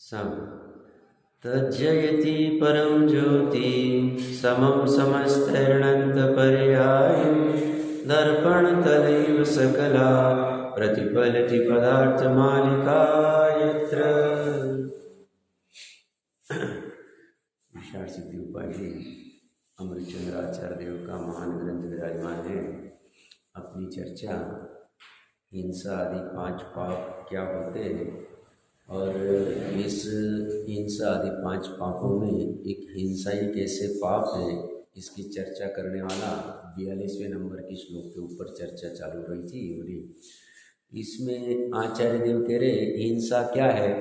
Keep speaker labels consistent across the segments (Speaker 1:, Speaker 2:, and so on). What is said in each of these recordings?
Speaker 1: सम तज्जयति परम ज्योति समम समस्तैर्णन्तपर्यायं दर्पणतलैव सकला प्रतिफलति पदार्थमालिका यत्र। विशाल सिद्धि उपाधि अमृतचंद्र आचार्य देव का महान ग्रंथ विराजमान है। अपनी चर्चा हिंसा आदि 5 पाप क्या होते हैं और इस हिंसा आदि 5 पापों में एक हिंसा ही कैसे पाप है, इसकी चर्चा करने वाला 42वें नंबर की श्लोक के ऊपर चर्चा चालू रही थी। और इसमें आचार्य देव कह रहे हिंसा क्या है,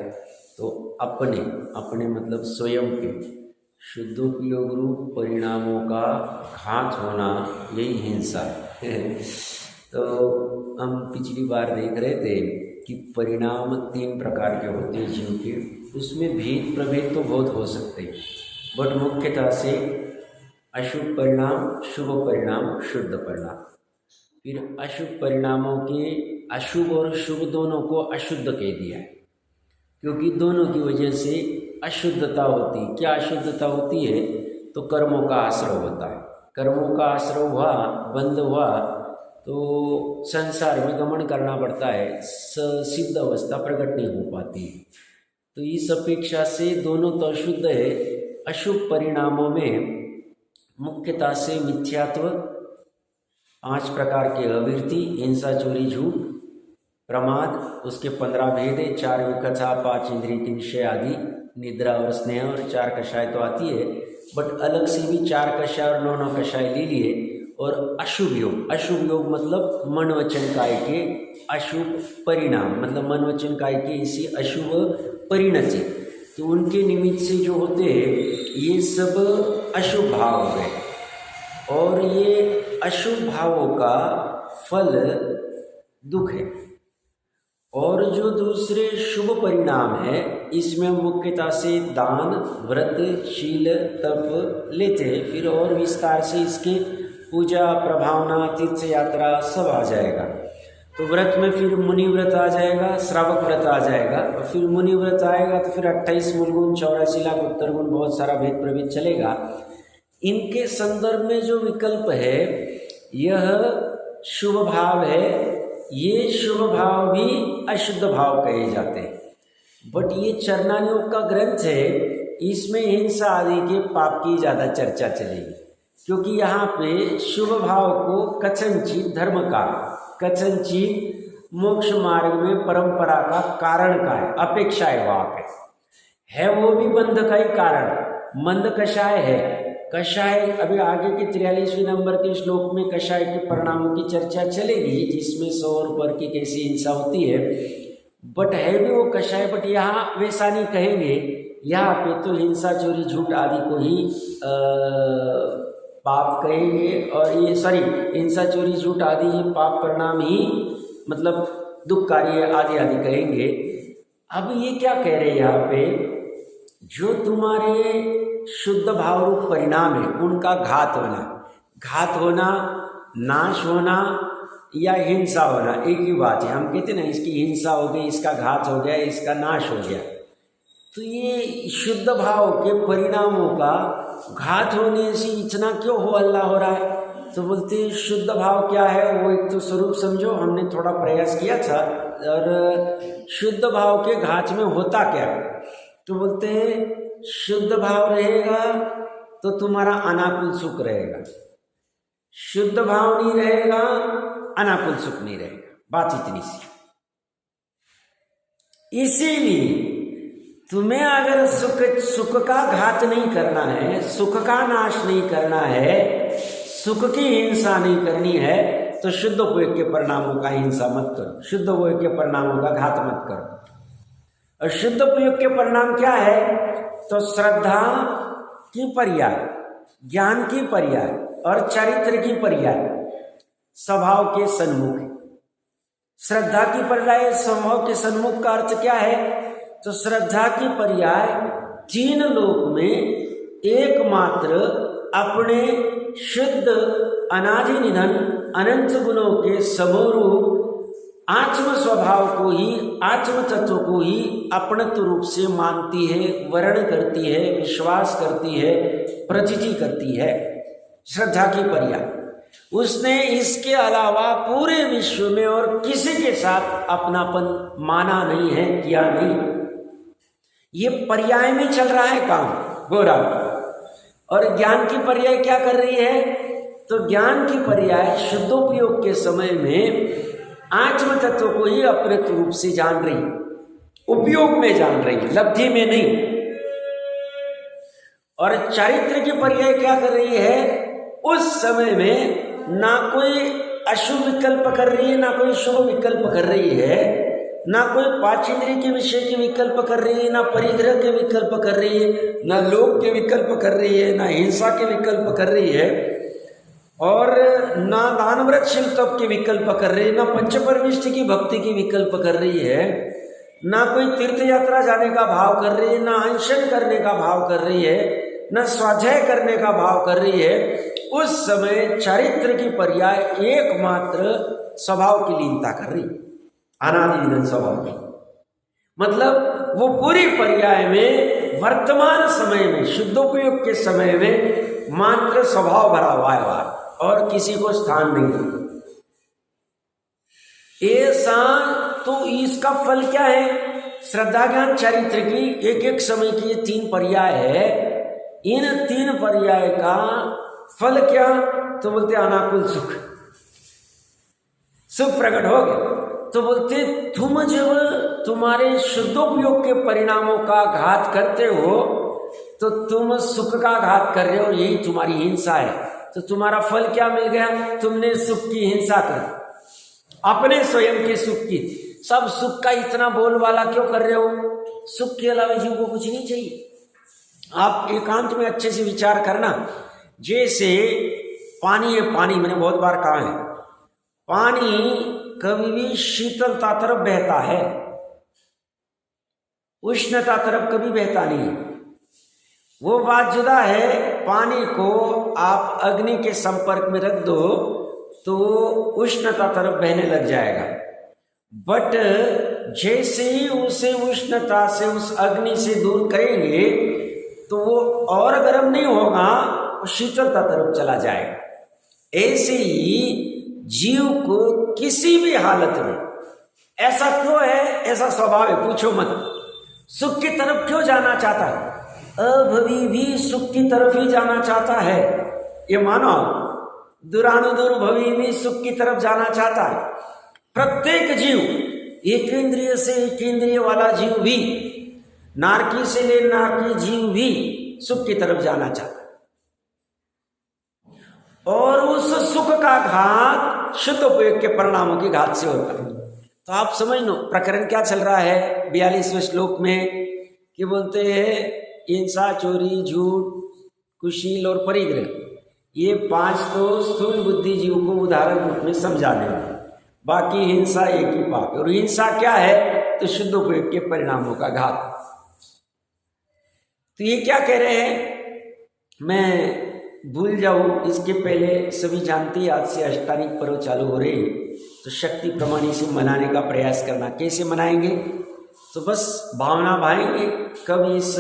Speaker 1: तो अपने मतलब स्वयं के शुद्धोपयोग रूप परिणामों का घात होना, यही हिंसा है। तो हम पिछली बार देख रहे थे कि परिणाम 3 प्रकार के होते हैं जीव के। उसमें भेद प्रभेद तो बहुत हो सकते हैं, बट मुख्यतः से अशुभ परिणाम, शुभ परिणाम, शुद्ध परिणाम। फिर अशुभ परिणामों के अशुभ और शुभ दोनों को अशुद्ध कह दिया है, क्योंकि दोनों की वजह से अशुद्धता होती। क्या अशुद्धता होती है, तो कर्मों का आश्रय होता है। कर्मों का आश्रय हुआ, बंद हुआ तो संसार में गमन करना पड़ता है, सिद्ध अवस्था प्रकट नहीं हो पाती। तो इस अपेक्षा से दोनों तो अशुद्ध है। अशुभ परिणामों में मुख्यतः से मिथ्यात्व, 5 प्रकार के अविरति, हिंसा, चोरी, झूठ, प्रमाद, उसके 15 भेद है, 4 विकथा, 5 इंद्रिय के विषय आदि, निद्रा और स्नेह, और 4 कषाय तो आती है, बट अलग से भी 4 कषाय और 9 कषाय ले लिए। और अशुभ योग, अशुभ योग मतलब मन वचन काय के अशुभ परिणाम, मतलब मन वचन काय के इसी अशुभ परिणति, तो उनके निमित्त से जो होते हैं ये सब अशुभ भाव हो गए। और ये अशुभ भावों का फल दुख है। और जो दूसरे शुभ परिणाम है, इसमें मुख्यतः से दान, व्रत, शील, तप लेते हैं। फिर और विस्तार से इसके पूजा, प्रभावना, तीर्थ यात्रा सब आ जाएगा। तो व्रत में फिर मुनि व्रत आ जाएगा, श्रावक व्रत आ जाएगा, और फिर मुनि व्रत आएगा तो फिर 28 मूलगुण, 84 लाख उत्तर गुण, बहुत सारा भेद प्रभेद चलेगा। इनके संदर्भ में जो विकल्प है यह शुभ भाव है। ये शुभ भाव भी अशुद्ध भाव कहे जाते हैं। बट ये चरणायोग का ग्रंथ है, इसमें हिंसा आदि के पाप की ज़्यादा चर्चा चलेगी, क्योंकि यहाँ पे शुभ भाव को कथनचित धर्म का, कथनचित मोक्ष मार्ग में परंपरा का कारण का है, अपेक्षा है वहाँ पे है, वो भी बंध का ही कारण। मंद कषाय है, कषाय अभी आगे के 43वें नंबर के श्लोक में कषाय के परिणामों की चर्चा चलेगी, जिसमें 100 और पर की कैसी हिंसा होती है। बट है भी वो कषाय, बट यहाँ वैसा नहीं कहेंगे। यहाँ पे तो हिंसा, चोरी, झूठ आदि को ही पाप कहेंगे। और ये हिंसा, चोरी, झूठ आदि ये पाप परिणाम ही मतलब दुखकारी आदि आदि कहेंगे। अब ये क्या कह रहे हैं यहाँ पे, जो तुम्हारे शुद्ध भाव रूप परिणाम है उनका घात होना, नाश होना या हिंसा होना, एक ही बात है। हम कहते ना इसकी हिंसा हो गई, इसका घात हो गया, इसका नाश हो गया। तो ये शुद्ध भाव के परिणामों का घात होने से इतना क्यों हो हल्ला हो रहा है? तो बोलते शुद्ध भाव क्या है, वो एक तो स्वरूप समझो। हमने थोड़ा प्रयास किया था। और शुद्ध भाव के घात में होता क्या, तो बोलते हैं शुद्ध भाव रहेगा तो तुम्हारा अनाकुल सुख रहेगा, शुद्ध भाव नहीं रहेगा अनाकुल सुख नहीं रहेगा। बात इतनी सी। इसीलिए तुम्हें अगर सुख का घात नहीं करना है, सुख का नाश नहीं करना है, सुख की हिंसा नहीं करनी है, तो शुद्ध उपयोग के परिणामों का हिंसा मत करो, शुद्ध उपयोग के परिणामों का घात मत करो। और शुद्ध उपयोग के परिणाम क्या है, तो श्रद्धा की पर्याय, ज्ञान की पर्याय और चरित्र की पर्याय, स्वभाव के सन्मुख। श्रद्धा की पर्याय स्वभाव के सन्मुख का अर्थ क्या है, तो श्रद्धा की पर्याय 3 लोक में एकमात्र अपने शुद्ध अनादि निधन अनंत गुणों के समरूप आत्म स्वभाव को ही, आत्म तत्व को ही अपनत्व रूप से मानती है, वर्ण करती है, विश्वास करती है, प्रतीति करती है, श्रद्धा की पर्याय। उसने इसके अलावा पूरे विश्व में और किसी के साथ अपनापन माना नहीं है, किया नहीं। ये पर्याय में चल रहा है काम गोरा। और ज्ञान की पर्याय क्या कर रही है? तो ज्ञान की पर्याय शुद्धोपयोग के समय में आत्म तत्व को ही अपने रूप से जान रही, उपयोग में जान रही, लब्धि में नहीं। और चारित्र की पर्याय क्या कर रही है? उस समय में ना कोई अशुभ विकल्प कर रही है, ना कोई शुभ विकल्प कर रही है, ना कोई पांचेंद्रिय के विषय के विकल्प कर रही है, ना परिग्रह के विकल्प कर रही है, ना लोभ के विकल्प कर रही है, ना हिंसा के विकल्प कर रही है, और ना दान व्रत शील तप के विकल्प कर रही है, ना पंचपरमिष्ठ की भक्ति की विकल्प कर रही है, ना कोई तीर्थ यात्रा जाने का भाव कर रही है, ना अनशन करने का भाव कर रही है, न स्वाध्याय करने का भाव कर रही है। उस समय चारित्र की पर्याय एकमात्र स्वभाव की लीनता कर रही, अनादि निधन स्वभाव की। मतलब वो पूरी पर्याय में वर्तमान समय में, शुद्धोपयोग के समय में मात्र स्वभाव भरा हुआ है और किसी को स्थान नहीं। ऐसा तो इसका फल क्या है? श्रद्धा ज्ञान चारित्र की एक एक समय की ये 3 पर्याय है। इन 3 पर्याय का फल क्या? तो बोलते अनाकुल सुख, सुख प्रकट हो गया। तो बोलते तुम जब तुम्हारे शुद्धोपयोग के परिणामों का घात करते हो तो तुम सुख का घात कर रहे हो, यही तुम्हारी हिंसा है। तो तुम्हारा फल क्या मिल गया? तुमने सुख की हिंसा कर, अपने स्वयं के सुख की। सब सुख का इतना बोलबाला क्यों कर रहे हो? सुख के अलावा जीव को कुछ नहीं चाहिए। आप एकांत में अच्छे से विचार करना। जैसे पानी है, पानी मैंने बहुत बार कहा है, पानी कभी भी शीतलता तरफ बहता है, उष्णता तरफ कभी बहता नहीं है। वो बात जुदा है। पानी को आप अग्नि के संपर्क में रख दो तो उष्णता तरफ बहने लग जाएगा, बट जैसे ही उसे उष्णता से, उस अग्नि से दूर करेंगे तो वो और गर्म नहीं होगा, वो शीतलता तरफ चला जाएगा। ऐसे ही जीव को किसी भी हालत में, ऐसा क्यों है, ऐसा स्वभाव है, पूछो मत, सुख की तरफ क्यों जाना चाहता है? अभवी भी सुख की तरफ ही जाना चाहता है, ये मानो। दुरानुदूर भवी भी सुख की तरफ जाना चाहता है। प्रत्येक जीव, एकेंद्रिय से एकेंद्रिय वाला जीव भी, नारकी से ले नारकी जीव भी सुख की तरफ जाना चाहता है। और उस सुख का घात शुद्ध उपयोग के परिणामों की घात से होता है। तो आप समझ लो प्रकरण क्या चल रहा है 42वें श्लोक में, कि बोलते हैं हिंसा, चोरी, झूठ, कुशील और परिग्रह, ये 5 तो स्थूल बुद्धि जीव को उदाहरण रूप में समझाने हैं। बाकी हिंसा एक ही पाप है। और हिंसा क्या है? तो शुद्ध उपयोग के परिणामों का घात। तो ये क्या कह रहे हैं? मैं भूल जाऊं इसके पहले सभी जानते हैं, आज से अष्टांगिक पर्व चालू हो रहे हैं, तो शक्ति प्रमाणी से मनाने का प्रयास करना। कैसे मनाएंगे? तो बस भावना भाएंगे, कब इस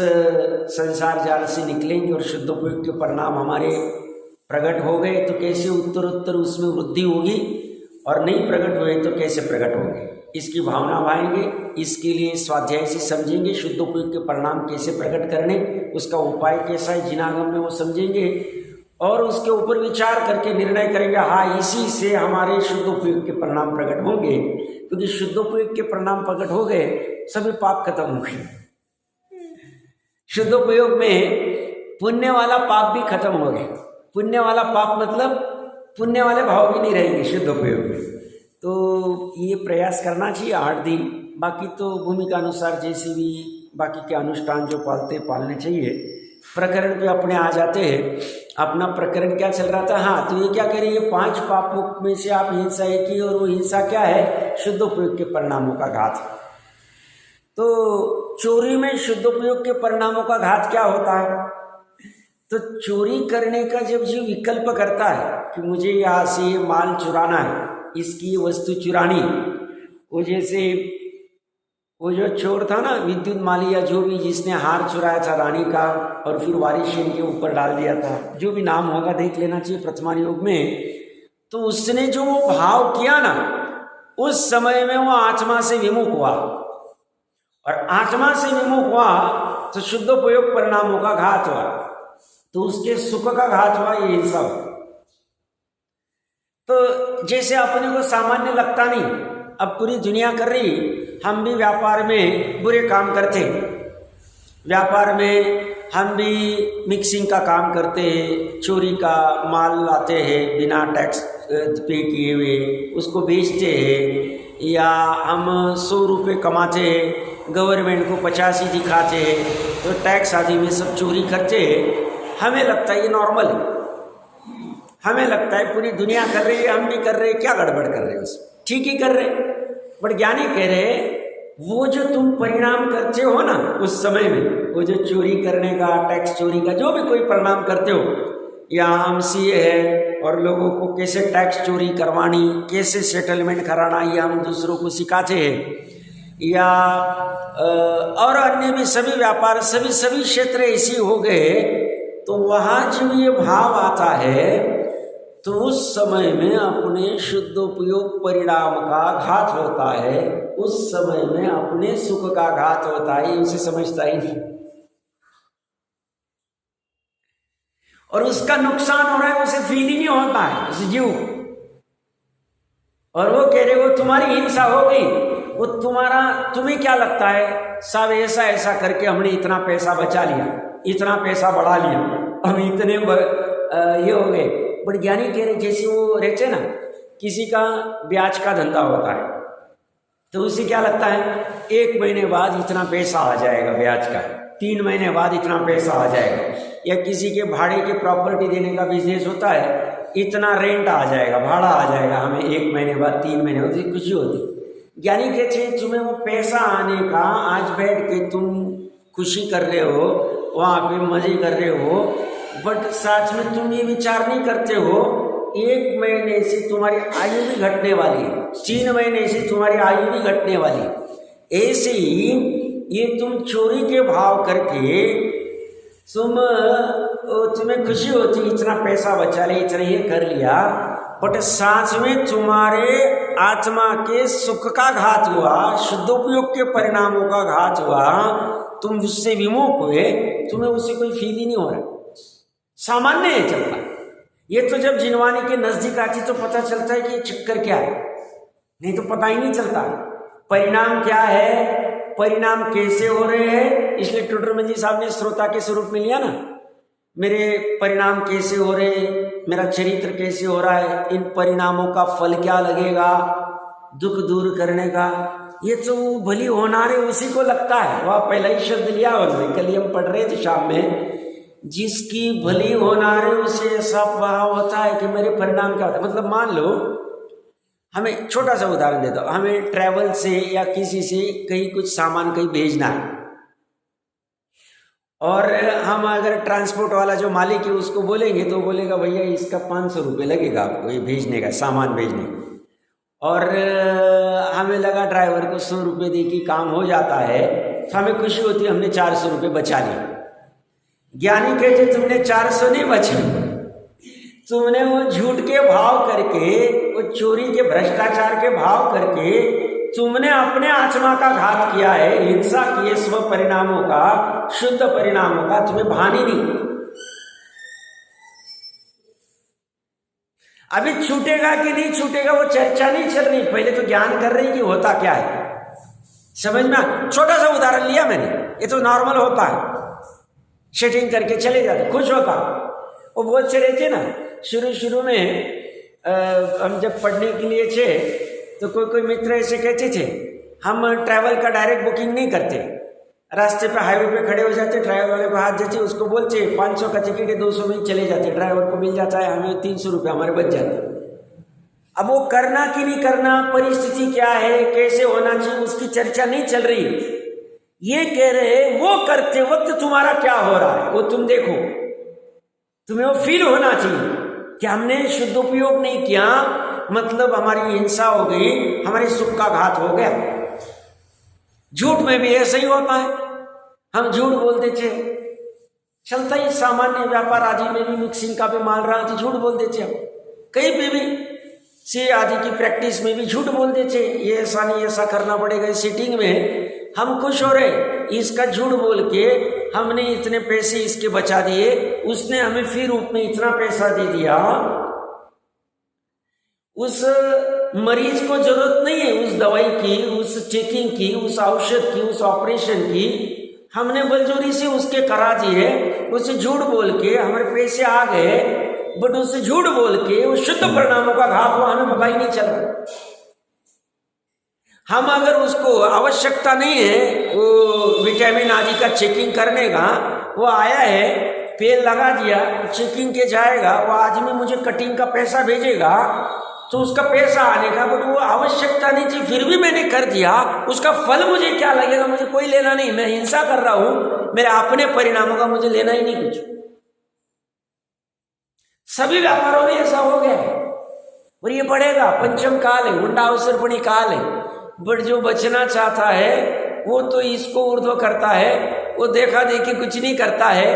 Speaker 1: संसार जाल से निकलेंगे और शुद्धोपयोग के परिणाम हमारे प्रकट हो गए तो कैसे उत्तर उत्तर उसमें वृद्धि होगी, और नहीं प्रकट हुए तो कैसे प्रकट होंगे, इसकी भावना भाएंगे। इसके लिए स्वाध्याय से समझेंगे शुद्धोपयोग के परिणाम कैसे प्रकट करने, उसका उपाय कैसा है जिनागम में वो समझेंगे, और उसके ऊपर विचार करके निर्णय करेंगे, हाँ इसी से हमारे शुद्धोपयोग के परिणाम प्रकट होंगे। क्योंकि शुद्धोपयोग के परिणाम प्रकट हो गए, सभी पाप खत्म हो गए। शुद्धोपयोग में पुण्य वाला पाप भी खत्म हो गए। पुण्य वाला पाप मतलब पुण्य वाले भाव भी नहीं रहेंगे शुद्धोपयोग में। तो ये प्रयास करना चाहिए 8 दिन। बाकी तो भूमिका अनुसार जैसे भी बाकी के अनुष्ठान जो पालने चाहिए। प्रकरण पे अपने आ जाते हैं। अपना प्रकरण क्या चल रहा था? हाँ, तो ये क्या कह रही है? 5 पापों में से आप हिंसा एक ही, और वो हिंसा क्या है? शुद्धोपयोग के परिणामों का घात। तो चोरी में शुद्धोपयोग के परिणामों का घात क्या होता है? तो चोरी करने का जब जीव विकल्प करता है कि मुझे यहाँ से ये माल चुराना है, इसकी वस्तु चुरानी, वो जैसे वो जो चोर था ना, विद्युत माली या जो भी, जिसने हार चुराया था रानी का और फिर वारिसेन के ऊपर डाल दिया था, जो भी नाम होगा देख लेना चाहिए प्रथमा योग में। तो उसने जो वो भाव किया ना, उस समय में वो आत्मा से विमुख हुआ, और आत्मा से विमुख हुआ तो शुद्धोपयोग परिणामों का घात हुआ, तो उसके सुख का घात हुआ, ये सब। तो जैसे अपने को सामान्य लगता नहीं, अब पूरी दुनिया कर रही, हम भी व्यापार में बुरे काम करते, व्यापार में हम भी मिक्सिंग का काम करते हैं, चोरी का माल लाते हैं बिना टैक्स पे किए हुए, उसको बेचते हैं, या हम 100 रुपये कमाते हैं, गवर्नमेंट को 85 दिखाते हैं, तो टैक्स आदि में सब चोरी करते हैं। हमें लगता है ये नॉर्मल है, हमें लगता है पूरी दुनिया कर रही है, हम भी कर रहे हैं, क्या गड़बड़ कर रहे हैं, उसमें ठीक ही कर रहे हैं। बट ज्ञानी कह रहे वो जो तुम परिणाम करते हो ना उस समय में, वो जो चोरी करने का, टैक्स चोरी का, जो भी कोई परिणाम करते हो, या हम सीए है और लोगों को कैसे टैक्स चोरी करवानी, कैसे सेटलमेंट कराना, ये हम दूसरों को सिखाते हैं, या और अन्य भी सभी व्यापार, सभी क्षेत्र ऐसे हो गए, तो वहाँ जब ये भाव आता है तो उस समय में अपने शुद्धोपयोग परिणाम का घात होता है, उस समय में अपने सुख का घात होता है, उसे समझता ही नहीं, और उसका नुकसान हो रहा है, उसे फील ही नहीं होता है उस जीव। और वो कह रहे वो तुम्हारी हिंसा हो गई, वो तुम्हें क्या लगता है, सब ऐसा ऐसा करके हमने इतना पैसा बचा लिया, इतना पैसा बढ़ा लिया, हम इतने ये हो गए। बट ज्ञानी कह रहे जैसे वो रहते ना, किसी का ब्याज का धंधा होता है, तो उसे क्या लगता है 1 महीने बाद इतना पैसा आ जाएगा ब्याज का, 3 महीने बाद इतना पैसा आ जाएगा, या किसी के भाड़े की प्रॉपर्टी देने का बिजनेस होता है, इतना रेंट आ जाएगा, भाड़ा आ जाएगा हमें 1 महीने बाद, 3 महीने बाद, खुशी होती। ज्ञानी कहते हैं तुम्हें वो पैसा आने का, आज बैठ के तुम खुशी कर रहे हो, वहाँ पे मजे कर रहे हो, बट साथ में तुम ये विचार नहीं करते हो 1 महीने से तुम्हारी आयु भी घटने वाली, 3 महीने से तुम्हारी आयु भी घटने वाली। ऐसे ही ये तुम चोरी के भाव करके तुम्हें खुशी होती, इतना पैसा बचा लिया, इतना ये कर लिया, बट साथ में तुम्हारे आत्मा के सुख का घात हुआ, शुद्धोपयोग के परिणामों का घात हुआ, तुम उससे विमुख हुए, तुम्हें उससे कोई फील ही नहीं हो रहा, सामान्य है चलता। ये तो जब जिनवानी के नजदीक आती तो पता चलता है कि ये चक्कर क्या है, नहीं तो पता ही नहीं चलता परिणाम क्या है, परिणाम कैसे हो रहे हैं। इसलिए टुडरमल जी साहब ने श्रोता के स्वरूप में लिया ना, मेरे परिणाम कैसे हो रहे, मेरा चरित्र कैसे हो रहा है, इन परिणामों का फल क्या लगेगा, दुख दूर करने का, ये तो भली होनारे उसी को लगता है। वह पहला ही शब्द लिया उन्होंने, कल हम पढ़ रहे थे शाम में, जिसकी भली होनारे उसे ऐसा भाव होता है कि मेरे परिणाम क्या होता है। मतलब मान लो, हमें छोटा सा उदाहरण देता हूँ, हमें ट्रैवल से या किसी से कहीं कुछ सामान कहीं भेजना है, और हम अगर ट्रांसपोर्ट वाला जो मालिक है उसको बोलेंगे तो बोलेगा भैया इसका 500 रुपये लगेगा आपको ये भेजने का, सामान भेजने का, और हमें लगा ड्राइवर को 100 रुपये दे के काम हो जाता है, तो हमें खुशी होती है हमने 400 रुपये बचा लिए। ज्ञानी कहते तुमने 400 नहीं बचे, तुमने वो झूठ के भाव करके, वो चोरी के भ्रष्टाचार के भाव करके तुमने अपने आत्मा का घात किया है, हिंसा की है, स्व परिणामों का, शुद्ध परिणामों का तुम्हें भान ही नहीं। अभी छूटेगा कि नहीं छूटेगा वो चर्चा नहीं चल रही, पहले तो ज्ञान कर रही कि होता क्या है, समझ में। छोटा सा उदाहरण लिया मैंने, ये तो नॉर्मल होता है, सेटिंग करके चले जाते, खुश होता। वो बहुत से रहते ना, शुरू में हम जब पढ़ने के लिए थे तो कोई मित्र ऐसे कहते थे हम ट्रैवल का डायरेक्ट बुकिंग नहीं करते, रास्ते पे हाईवे पे खड़े हो जाते, ड्राइवर वाले को हाथ देते, उसको बोलते 500 का टिकट है, 200 में चले जाते, ड्राइवर को मिल जाता है, हमें 300 रुपये हमारे बच जाते। अब वो करना कि नहीं करना, परिस्थिति क्या है, कैसे होना चाहिए, उसकी चर्चा नहीं चल रही। ये कह रहे वो करते वक्त तुम्हारा क्या हो रहा है वो तुम देखो, तुम्हें वो फील होना चाहिए कि हमने शुद्ध उपयोग नहीं किया, मतलब हमारी हिंसा हो गई, हमारे सुख का घात हो गया। झूठ में भी ऐसा ही होता है, हम झूठ बोल देते, चलता ही सामान्य व्यापार आदि में भी, मिक्सिंग का भी माल रहा तो झूठ बोल देते हम, कहीं पे भी सी आदि की प्रैक्टिस में भी झूठ बोल देते, ये ऐसा नहीं ऐसा करना पड़ेगा, सीटिंग में हम खुश हो रहे, इसका झूठ बोल के हमने इतने पैसे इसके बचा दिए, उसने हमें फिर रूप में इतना पैसा दे दिया। उस मरीज को जरूरत नहीं है उस दवाई की, उस चेकिंग की, उस औषध की, उस ऑपरेशन की, हमने बलजोरी से उसके करा दिए, उससे झूठ बोल के हमारे पैसे आ गए, बट उससे झूठ बोल के उस शुद्ध परिणामों का घात हुआ, हमें पता ही नहीं चला। हम अगर उसको आवश्यकता नहीं है वो विटामिन आदि का चेकिंग करने का, वो आया है पेन लगा दिया, चेकिंग के जाएगा, वो आदमी मुझे कटिंग का पैसा भेजेगा तो उसका पैसा आने का, बट वो आवश्यकता नहीं थी, फिर भी मैंने कर दिया, उसका फल मुझे क्या लगेगा, मुझे कोई लेना नहीं, मैं हिंसा कर रहा हूं, मेरे अपने परिणामों का मुझे लेना ही नहीं कुछ। सभी व्यापारों में ऐसा हो गया है और ये बढ़ेगा। पंचम काल है, हुंडा अवसरपणी काल है, बट जो बचना चाहता है वो तो इसको ऊर्ध्व करता है, वो देखा देखी कुछ नहीं करता है।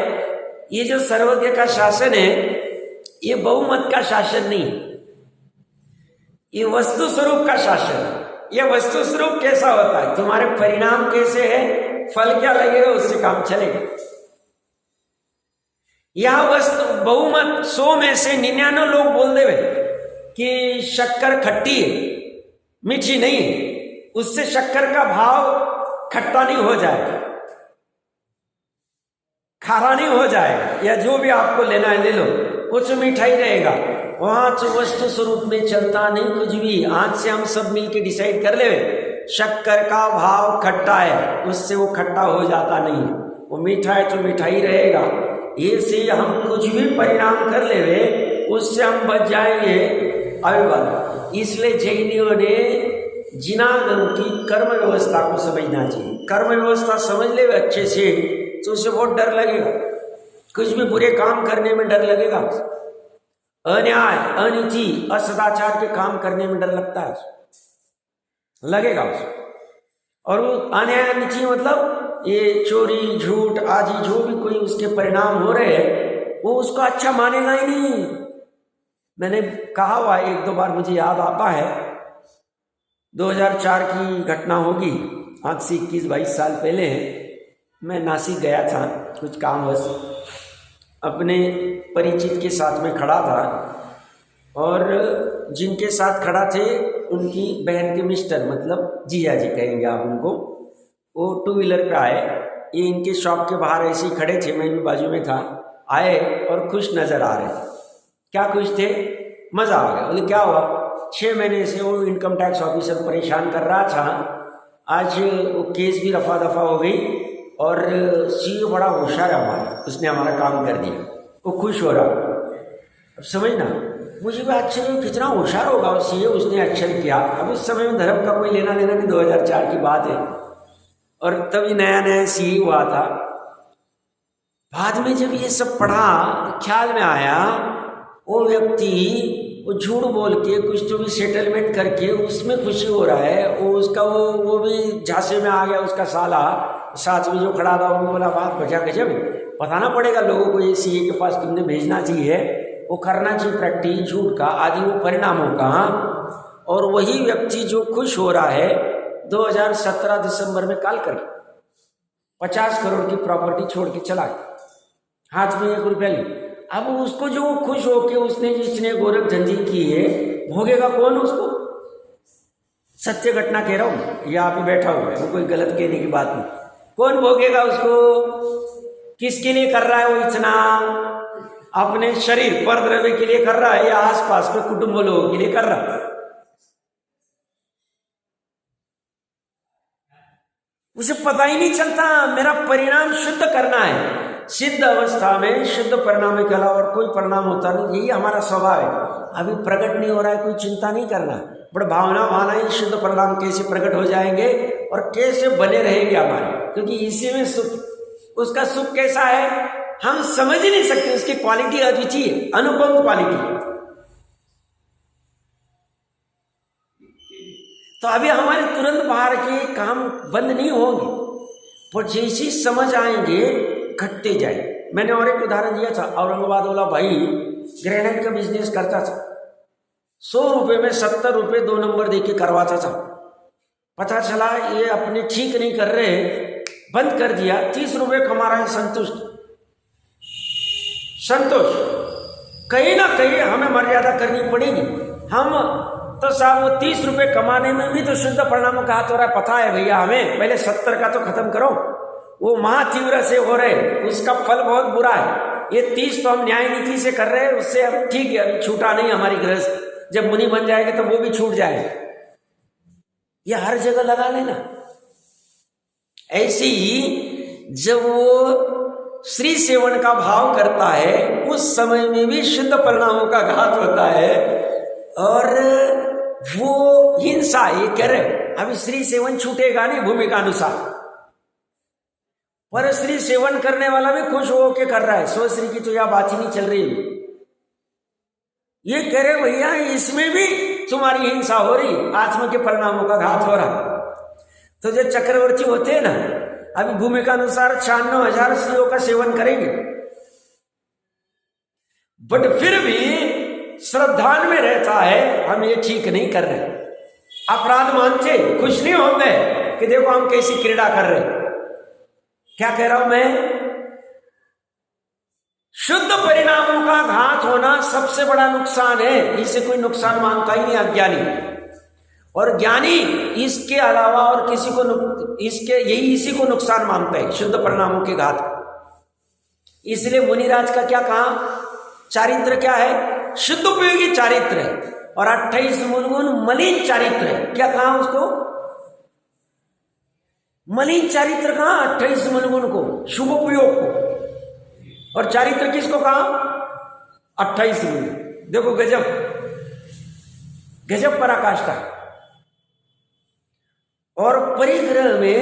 Speaker 1: ये जो सर्वज्ञ का शासन है ये बहुमत का शासन नहीं, ये वस्तु स्वरूप का शासन है। ये वस्तु स्वरूप कैसा होता है, तुम्हारे परिणाम कैसे है, फल क्या लगेगा, उससे काम चलेगा। यह वस्तु बहुमत 100 में से 99 लोग बोल देवे कि शक्कर खट्टी है, मीठी नहीं है, उससे शक्कर का भाव खट्टा नहीं हो जाएगा, खारा नहीं हो जाएगा, या जो भी आपको लेना है ले लो, कुछ मिठाई रहेगा। वहां तो वस्तु स्वरूप में चलता नहीं कुछ भी। आज से हम सब मिलके डिसाइड कर ले शक्कर का भाव खट्टा है, उससे वो खट्टा हो जाता नहीं, वो मीठा है तो मिठाई रहेगा। ये से हम कुछ भी परिणाम कर ले उससे हम बच जाएंगे अविवाद। इसलिए जैनियों ने जिनागम की कर्म व्यवस्था को समझना चाहिए। कर्म व्यवस्था समझ ले अच्छे से तो उसे बहुत डर लगेगा, कुछ भी बुरे काम करने में डर लगेगा, अन्याय, अनिति, असदाचार के काम करने में डर लगता है, लगेगा उसे। और वो अन्याय अनिति मतलब ये चोरी झूठ आदि जो भी कोई उसके परिणाम हो रहे हैं वो उसको अच्छा मानेगा ही नहीं। मैंने कहा हुआ 1-2 बार, मुझे याद आता है 2004 की घटना होगी, आज से 21-22 साल पहले। मैं नासिक गया था कुछ कामवश, अपने परिचित के साथ में खड़ा था और जिनके साथ खड़ा थे उनकी बहन के मिस्टर, मतलब जिया जी कहेंगे आप उनको, वो 2 व्हीलर पे आए। ये इनके शॉप के बाहर ऐसे ही खड़े थे, मैं भी बाजू में था, आए और खुश नज़र आ रहे थे। क्या खुश थे, मज़ा आ गया। बोले क्या हुआ, 6 महीने से वो इनकम टैक्स ऑफिसर परेशान कर रहा था, आज वो केस भी रफा दफा हो गई और सीईओ बड़ा होशियार है हमारा, उसने हमारा काम कर दिया, वो खुश हो रहा। अब समझना, मुझे भी आश्चर्य कितना होशियार होगा वो सीईओ, उसने एक्शन किया। अब उस समय में धर्म का कोई लेना देना नहीं, 2004 की बात है और तभी नया नया सीईओ हुआ था। बाद में जब ये सब पढ़ा ख्याल में आया वो व्यक्ति वो झूठ बोल के कुछ तो भी सेटलमेंट करके उसमें खुशी हो रहा है, वो उसका वो भी झांसे में आ गया, उसका साला साथ में जो खड़ा था वो बोला बात बचा गजब, बताना पड़ेगा लोगों को ये सीए के पास तुमने भेजना चाहिए, वो करना चाहिए प्रैक्टिस झूठ का आदि वो परिणामों का। और वही व्यक्ति जो खुश हो रहा है 2017 दिसंबर में कॉल करके 50 करोड़ की प्रॉपर्टी छोड़ के चला गया, हाथ में 1 रुपया नहीं। अब उसको जो खुश होके उसने जितने गोरख धंधी की है भोगेगा कौन उसको? सत्य घटना कह रहा हूँ, यहाँ पे बैठा हुआ है, वो कोई गलत कहने की बात नहीं। कौन भोगेगा उसको? किसके लिए कर रहा है वो इतना? अपने शरीर पर द्रव्य के लिए कर रहा है या आसपास में कुटुंब लोगों के लिए कर रहा है? उसे पता ही नहीं चलता। मेरा परिणाम शुद्ध करना है, सिद्ध अवस्था में शुद्ध परिणाम के अलावा और कोई परिणाम होता नहीं, यही हमारा स्वभाव है। अभी प्रकट नहीं हो रहा है, कोई चिंता नहीं करना, बड़ा भावना भावना ही शुद्ध परिणाम कैसे प्रकट हो जाएंगे और कैसे बने रहेंगे हमारे, क्योंकि इसी में सुख। उसका सुख कैसा है हम समझ ही नहीं सकते, उसकी क्वालिटी अद्वितीय, अनुपम क्वालिटी। तो अभी हमारे तुरंत बाहर के काम बंद नहीं होंगे, पर जैसी समझ आएंगे घटते जाए। मैंने और एक उदाहरण दिया था, औरंगाबाद वाला भाई ग्रेनाइट का बिजनेस करता था, 100 रुपये में 70 रुपये 2 नंबर देके करवाता था। पता चला ये अपने ठीक नहीं कर रहे, बंद कर दिया, 30 रुपये कमा रहा है, संतोष। कहीं ना कहीं हमें मर्यादा करनी पड़ेगी। हम तो साहब वो 30 रुपये कमाने में भी तो शुद्ध परिणामों का हाथ हो रहा है, पता है भैया हमें। पहले 70 का तो खत्म करो, वो महातीव्र से हो रहे, उसका फल बहुत बुरा है। ये 30 तो हम न्याय नीति से कर रहे हैं, उससे अब ठीक है, अभी छूटा नहीं हमारी गृहस्थ, जब मुनि बन जाएंगे तो वो भी छूट जाएगा। ये हर जगह लगा लेना। ऐसे ही जब वो श्री सेवन का भाव करता है, उस समय में भी शुद्ध परिणामों का घात होता है। और वो हिंसा, ये कह रहे अभी श्री सेवन छूटेगा नहीं भूमिका अनुसार, पर श्री सेवन करने वाला भी खुश हो के कर रहा है, स्व श्री की तो यह बात ही नहीं चल रही। ये कह रहे भैया इसमें भी तुम्हारी हिंसा हो रही, आत्मा के परिणामों का घात हो रहा। तो जो चक्रवर्ती होते हैं ना, अभी भूमिका अनुसार 96,000 स्त्रियों का सेवन करेंगे, बट फिर भी श्रद्धान में रहता है हम ये ठीक नहीं कर रहे, अपराध मानते, खुश नहीं होंगे कि देखो हम कैसी क्रीड़ा कर रहे। क्या कह रहा हूं मैं? शुद्ध परिणामों का घात होना सबसे बड़ा नुकसान है, इसे कोई नुकसान मानता ही नहीं अज्ञानी। और ज्ञानी इसके अलावा और किसी को इसी को नुकसान मानता है, शुद्ध परिणामों के घात। इसलिए मुनिराज का क्या कहा, चारित्र क्या है? शुद्ध उपयोगी चारित्र है, और 28 मूलगुण मलिन चारित्र है। क्या कहा उसको? मलिन चारित्र कहा 28 मूलगुण को, शुभ उपयोग को। और चारित्र किसको कहा? 28 मूल। देखो गजब, गजब पराकाष्ठा। और परिग्रह में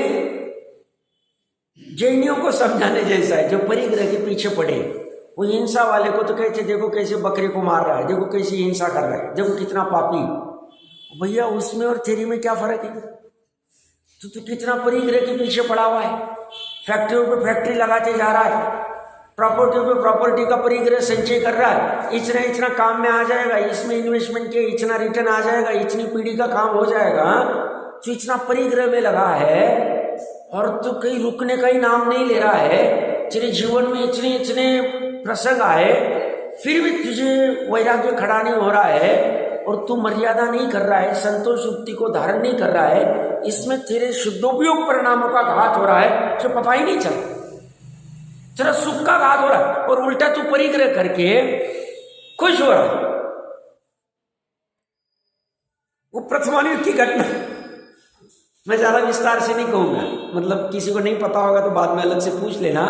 Speaker 1: जैनियों को समझाने जैसा है, जो परिग्रह के पीछे पड़े। वो हिंसा वाले को तो कहते देखो कैसे बकरे को मार रहा है, देखो कैसी हिंसा कर रहा है, देखो कितना पापी। भैया उसमें और तेरी में क्या फर्क है? तो कितना परिग्रह के पीछे पड़ा हुआ है, फैक्ट्रियों पे फैक्ट्री लगाते जा रहा है, प्रॉपर्टी पे प्रॉपर्टी का परिग्रह संचय कर रहा है, इतना इतना काम में आ जाएगा, इसमें इन्वेस्टमेंट के इतना रिटर्न आ जाएगा, इतनी पीढ़ी का काम हो जाएगा। तो इतना परिग्रह में लगा है और तू कहीं रुकने का ही नाम नहीं ले रहा है। तेरे जीवन में इतने इतने प्रसंग आए, फिर भी तुझे वैराग्य खड़ा नहीं हो रहा है, और तू मर्यादा नहीं कर रहा है, संतोष युक्ति को धारण नहीं कर रहा है। इसमें तेरे शुद्धोपयोग परिणामों का घात हो रहा है, जो पता ही नहीं चल, तेरा सुख का घात हो रहा है, और उल्टा तू परिग्रह करके खुश हो रहा है। वो प्रथमानुग की घटना मैं ज्यादा विस्तार से नहीं कहूंगा, मतलब किसी को नहीं पता होगा तो बाद में अलग से पूछ लेना।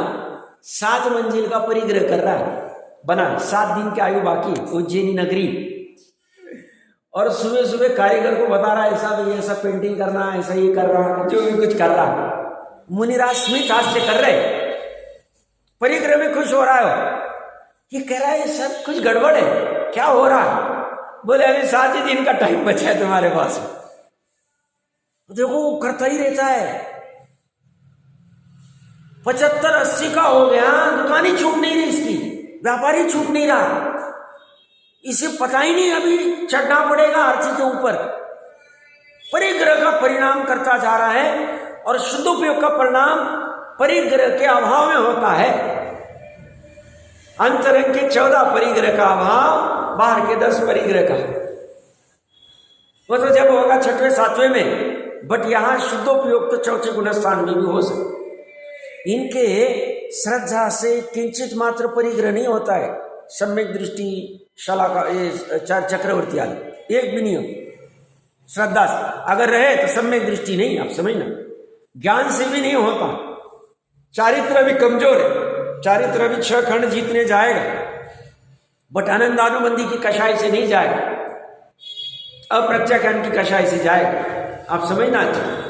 Speaker 1: 7 मंजिल का परिग्रह कर रहा है, बना 7 दिन की आयु बाकी, उज्जैनी नगरी। और सुबह सुबह कारीगर को बता रहा है ऐसा भी ऐसा पेंटिंग करना, ऐसा ये कर रहा, जो भी कुछ कर रहा। मुनिराज स्मित हास्य कर रहे, परिग्रह में खुश हो रहा है। ये कह रहा है सब कुछ गड़बड़ है, क्या हो रहा है? बोले अभी 7 ही दिन का टाइम बचा है तुम्हारे पास। देखो वो करता ही रहता है, 75-80 का हो गया, दुकान ही छूट नहीं रही इसकी, व्यापारी छूट नहीं रहा, इसे पता ही नहीं अभी चढ़ना पड़ेगा आरती के ऊपर। परिग्रह का परिणाम करता जा रहा है, और शुद्ध उपयोग का परिणाम परिग्रह के अभाव में होता है। अंतरंग के 14 परिग्रह का अभाव, बाहर के 10 परिग्रह का। वो तो जब होगा 6वें 7वें में, बट यहां शुद्धोपयोग तो 4थे गुणस्थान में भी हो सकते। इनके श्रद्धा से किंचित मात्र परिग्रह नहीं होता है। सम्यक दृष्टि शला का ये चक्रवर्ती आदि एक भी नहीं हो, श्रद्धा से अगर रहे तो सम्यक दृष्टि नहीं, आप समझना, ज्ञान से भी नहीं होता। चारित्र भी कमजोर है, चारित्र भी 6 खंड जीतने जाएगा, बट आनंदानुबंधी की कषाय से नहीं जाएगा, अप्रत्याख्यान की कषाय से जाएगा, आप समझना चाहिए।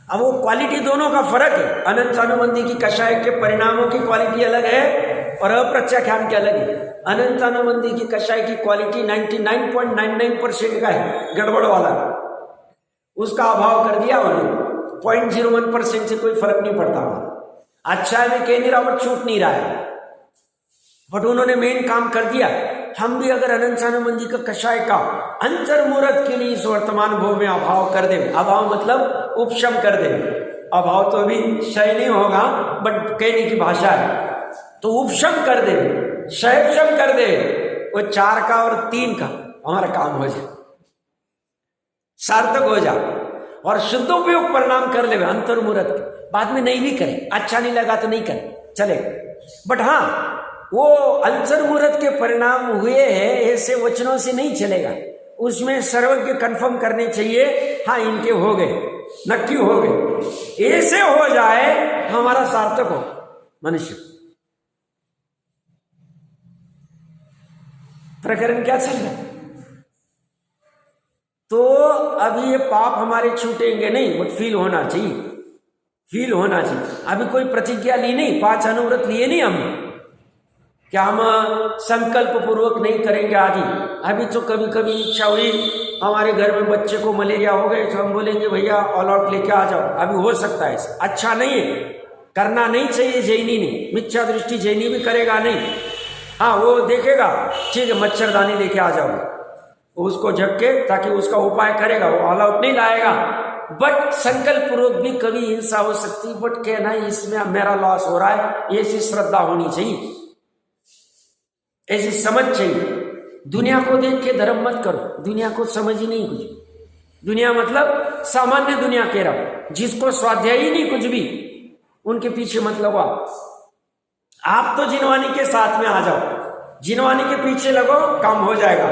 Speaker 1: अब वो क्वालिटी दोनों का फर्क है, अनंत अनुबंधी की कषाय के परिणामों की क्वालिटी अलग है और अप्रत्याख्यान की अलग है। अनंत अनुबंधी की कषाय की क्वालिटी 99.99% का है, गड़बड़ वाला। उसका अभाव कर दिया उन्होंने। 0.01% से कोई फर्क नहीं पड़ता। अच्छा है, मैं कह नहीं रहा बट छूट नहीं रहा है, बट उन्होंने मेन काम कर दिया। हम भी अगर अनंत सानंद जी का कषाय का अंतर्मुहूर्त के लिए इस वर्तमान भोग में अभाव कर दे, अभाव मतलब उपशम कर दे, अभाव तो अभी क्षय नहीं होगा बट कहने की भाषा है, तो उपशम कर दे, क्षयक्षम कर दे, वो 4 का और 3 का हमारा काम हो जाए, सार्थक हो जाए और शुद्धोपयोग परिणाम कर ले अंतर्मुहूर्त। बाद में नहीं भी करे, अच्छा नहीं लगा तो नहीं करे, चलेगा, बट हाँ वो अंतर्मुहूर्त के परिणाम हुए हैं ऐसे वचनों से नहीं चलेगा, उसमें सर्वज्ञ कंफर्म करने चाहिए, हाँ इनके हो गए, नक्की हो गए, ऐसे हो जाए हमारा सार्थक हो मनुष्य। प्रकरण क्या चल रहा है? तो अभी ये पाप हमारे छूटेंगे नहीं, बट फील होना चाहिए, फील होना चाहिए। अभी कोई प्रतिज्ञा ली नहीं, 5 अनुव्रत लिए नहीं हमने, क्या हम संकल्प पूर्वक नहीं करेंगे आदि। अभी तो कभी कभी इच्छा हुई, हमारे घर में बच्चे को मलेरिया हो गए तो हम बोलेंगे भैया ऑल आउट लेके आ जाओ, अभी हो सकता है ऐसा, अच्छा नहीं है, करना नहीं चाहिए। जैनी ने मिथ्या दृष्टि जैनी भी करेगा नहीं, हाँ वो देखेगा ठीक है मच्छरदानी लेके आ जाओ, उसको झपके ताकि उसका उपाय करेगा, वो ऑल आउट नहीं लाएगा। बट संकल्प पूर्वक भी कभी हिंसा हो सकती, बट कहना इसमें मेरा लॉस हो रहा है, ऐसी श्रद्धा होनी चाहिए, ऐसी समझ चाहिए। दुनिया को देख के धर्म मत करो, दुनिया को समझ ही नहीं कुछ। दुनिया मतलब सामान्य दुनिया कह रहा हूं, जिसको स्वाध्याय ही नहीं कुछ भी, उनके पीछे मत लगो। आप तो जिनवानी के साथ में आ जाओ, जिनवानी के पीछे लगो, काम हो जाएगा।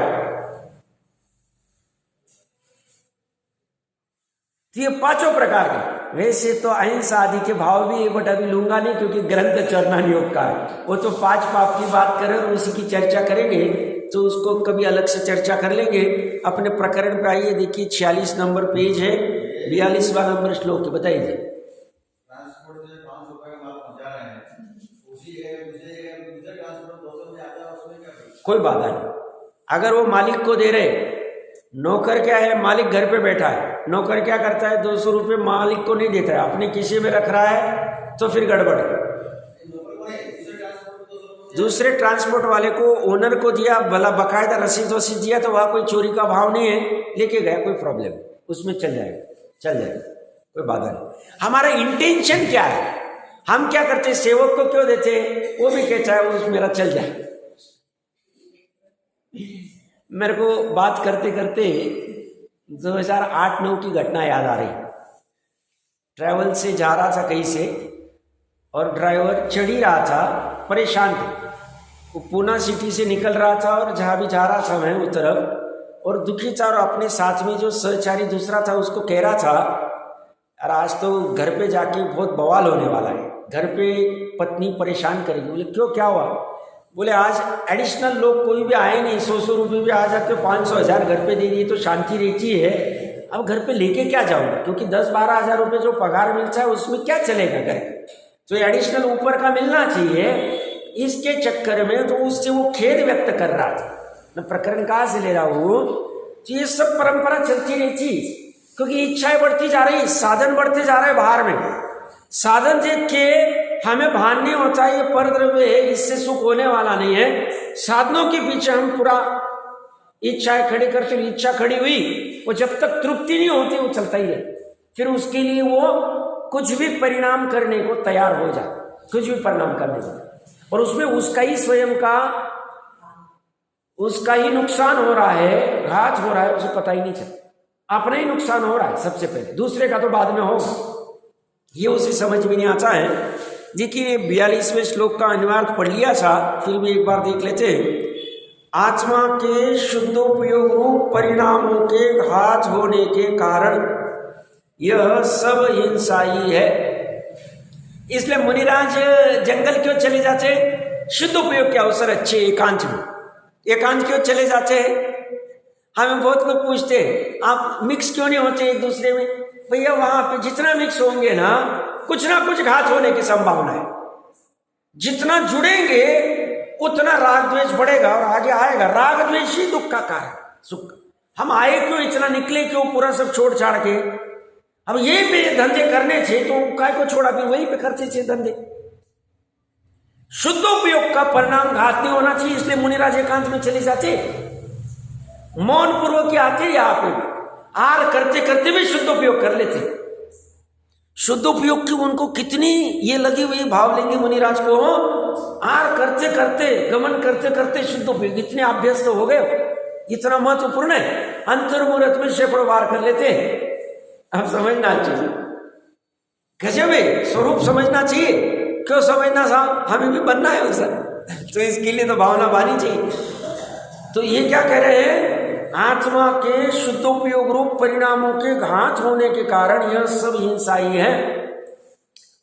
Speaker 1: तो ये 5 प्रकार के, वैसे तो अहिंसा आदि के भाव भी, बट अभी लूंगा नहीं क्योंकि ग्रंथ चरणान योग का है, वो तो 5 पाप की बात करें और उसी की चर्चा करेंगे, तो उसको कभी अलग से चर्चा कर लेंगे। अपने प्रकरण पे आइए, देखिए 46 नंबर पेज है, 42वां नंबर श्लोक है, बताइए। कोई बात नहीं, अगर वो मालिक को दे रहे, नौकर क्या है, मालिक घर पे बैठा है, नौकर क्या करता है 200 रुपये मालिक को नहीं देता है, अपने किसी में रख रहा है, तो फिर गड़बड़। दूसरे ट्रांसपोर्ट वाले को, ओनर को दिया, भला बकायदा रसीद वसीद दिया, तो वहां कोई चोरी का भाव नहीं है, लेके गया, कोई प्रॉब्लम, उसमें चल जाएगा, चल जाएगा, कोई बाधा नहीं। हमारा इंटेंशन क्या है, हम क्या करते हैं, सेवक को क्यों देते हैं, वो भी कहता है वो मेरा चल जाए। मेरे को बात करते करते 2008-9 की घटना याद आ रही। ट्रैवल से जा रहा था कहीं से, और ड्राइवर चढ़ ही रहा था, परेशान था, वो पूना सिटी से निकल रहा था और जहाँ भी जा रहा था मैं उस तरफ, और दुखी था, और अपने साथ में जो सहचारी दूसरा था उसको कह रहा था, यार आज तो घर पे जाके बहुत बवाल होने वाला है, घर पे पत्नी परेशान करेगी। बोले क्यों, क्या हुआ? बोले आज एडिशनल लोग कोई भी आए नहीं, 100 रुपये भी आ जाते, 500-1000 घर पे दे दिए तो शांति रहती है। अब घर पे लेके क्या जाऊंगा, क्योंकि 10-12 हज़ार रुपये जो पगार मिलता है उसमें क्या चलेगा घर, तो एडिशनल ऊपर का मिलना चाहिए। इसके चक्कर में तो उससे वो खेद व्यक्त कर रहा था। मैं प्रकरण कहाँ से ले रहा हूँ, तो ये सब परंपरा चलती रहती, क्योंकि इच्छाएं बढ़ती जा रही, साधन बढ़ते जा रहे बाहर में, साधन देख के हमें भान नहीं होता ये पर द्रव्य है, इससे सुख होने वाला नहीं है। साधनों के पीछे हम पूरा इच्छाएं खड़ी करते, इच्छा खड़ी हुई, वो जब तक तृप्ति नहीं होती वो चलता ही है, फिर उसके लिए वो कुछ भी परिणाम करने को तैयार हो जाए, कुछ भी परिणाम करने को, और उसमें उसका ही स्वयं का, उसका ही नुकसान हो रहा है, घात हो रहा है, उसे पता ही नहीं चलता। अपना ही नुकसान हो रहा है सबसे पहले, दूसरे का तो बाद में होगा, ये उसे समझ में नहीं आता है। देखिए 42वें श्लोक का अनुवाद पढ़ लिया था, फिर भी एक बार देख लेते। आत्मा के शुद्धोपयोग रूप परिणामों के घात होने के कारण यह सब हिंसा ही है। इसलिए मुनिराज जंगल क्यों चले जाते? शुद्ध उपयोग के अवसर अच्छे, एकांत में, एकांत क्यों चले जाते हैं? हमें बहुत लोग पूछते हैं आप मिक्स क्यों नहीं होते एक दूसरे में? भैया वहां पे जितना मिक्स होंगे ना कुछ घात होने की संभावना है। जितना जुड़ेंगे उतना राग द्वेष बढ़ेगा और आगे आएगा। राग द्वेष ही दुख का कारण, सुख।
Speaker 2: हम आए क्यों, इतना निकले क्यों, पूरा सब छोड़ छाड़ के। अब ये पे धंधे करने थे तो काय को छोड़ा, फिर वहीं पे करते थे धंधे। शुद्धोपयोग का परिणाम घात नहीं होना चाहिए, इसलिए मुनिराज एकांत में चले जाते, मौन पूर्वक के आते, यहाँ पे आर करते करते भी शुद्धोपयोग कर लेते। शुद्धोपयोग की उनको कितनी ये लगी हुई भाव लेंगे मुनिराज को, आर करते करते, गमन करते करते शुद्धोपयोग इतने अभ्यस्त हो गए, इतना महत्वपूर्ण है। अंतर्मुहूर्त में सैकड़ों बार कर लेते। अब समझना चाहिए, गजब है, स्वरूप समझना चाहिए। क्यों समझना साहब, हमें भी बनना है उसे, तो इसके लिए तो भावना बानी चाहिए। तो ये क्या कह रहे हैं, आत्मा के शुद्धोपयोग रूप परिणामों के घात होने के कारण यह सब हिंसा ही है।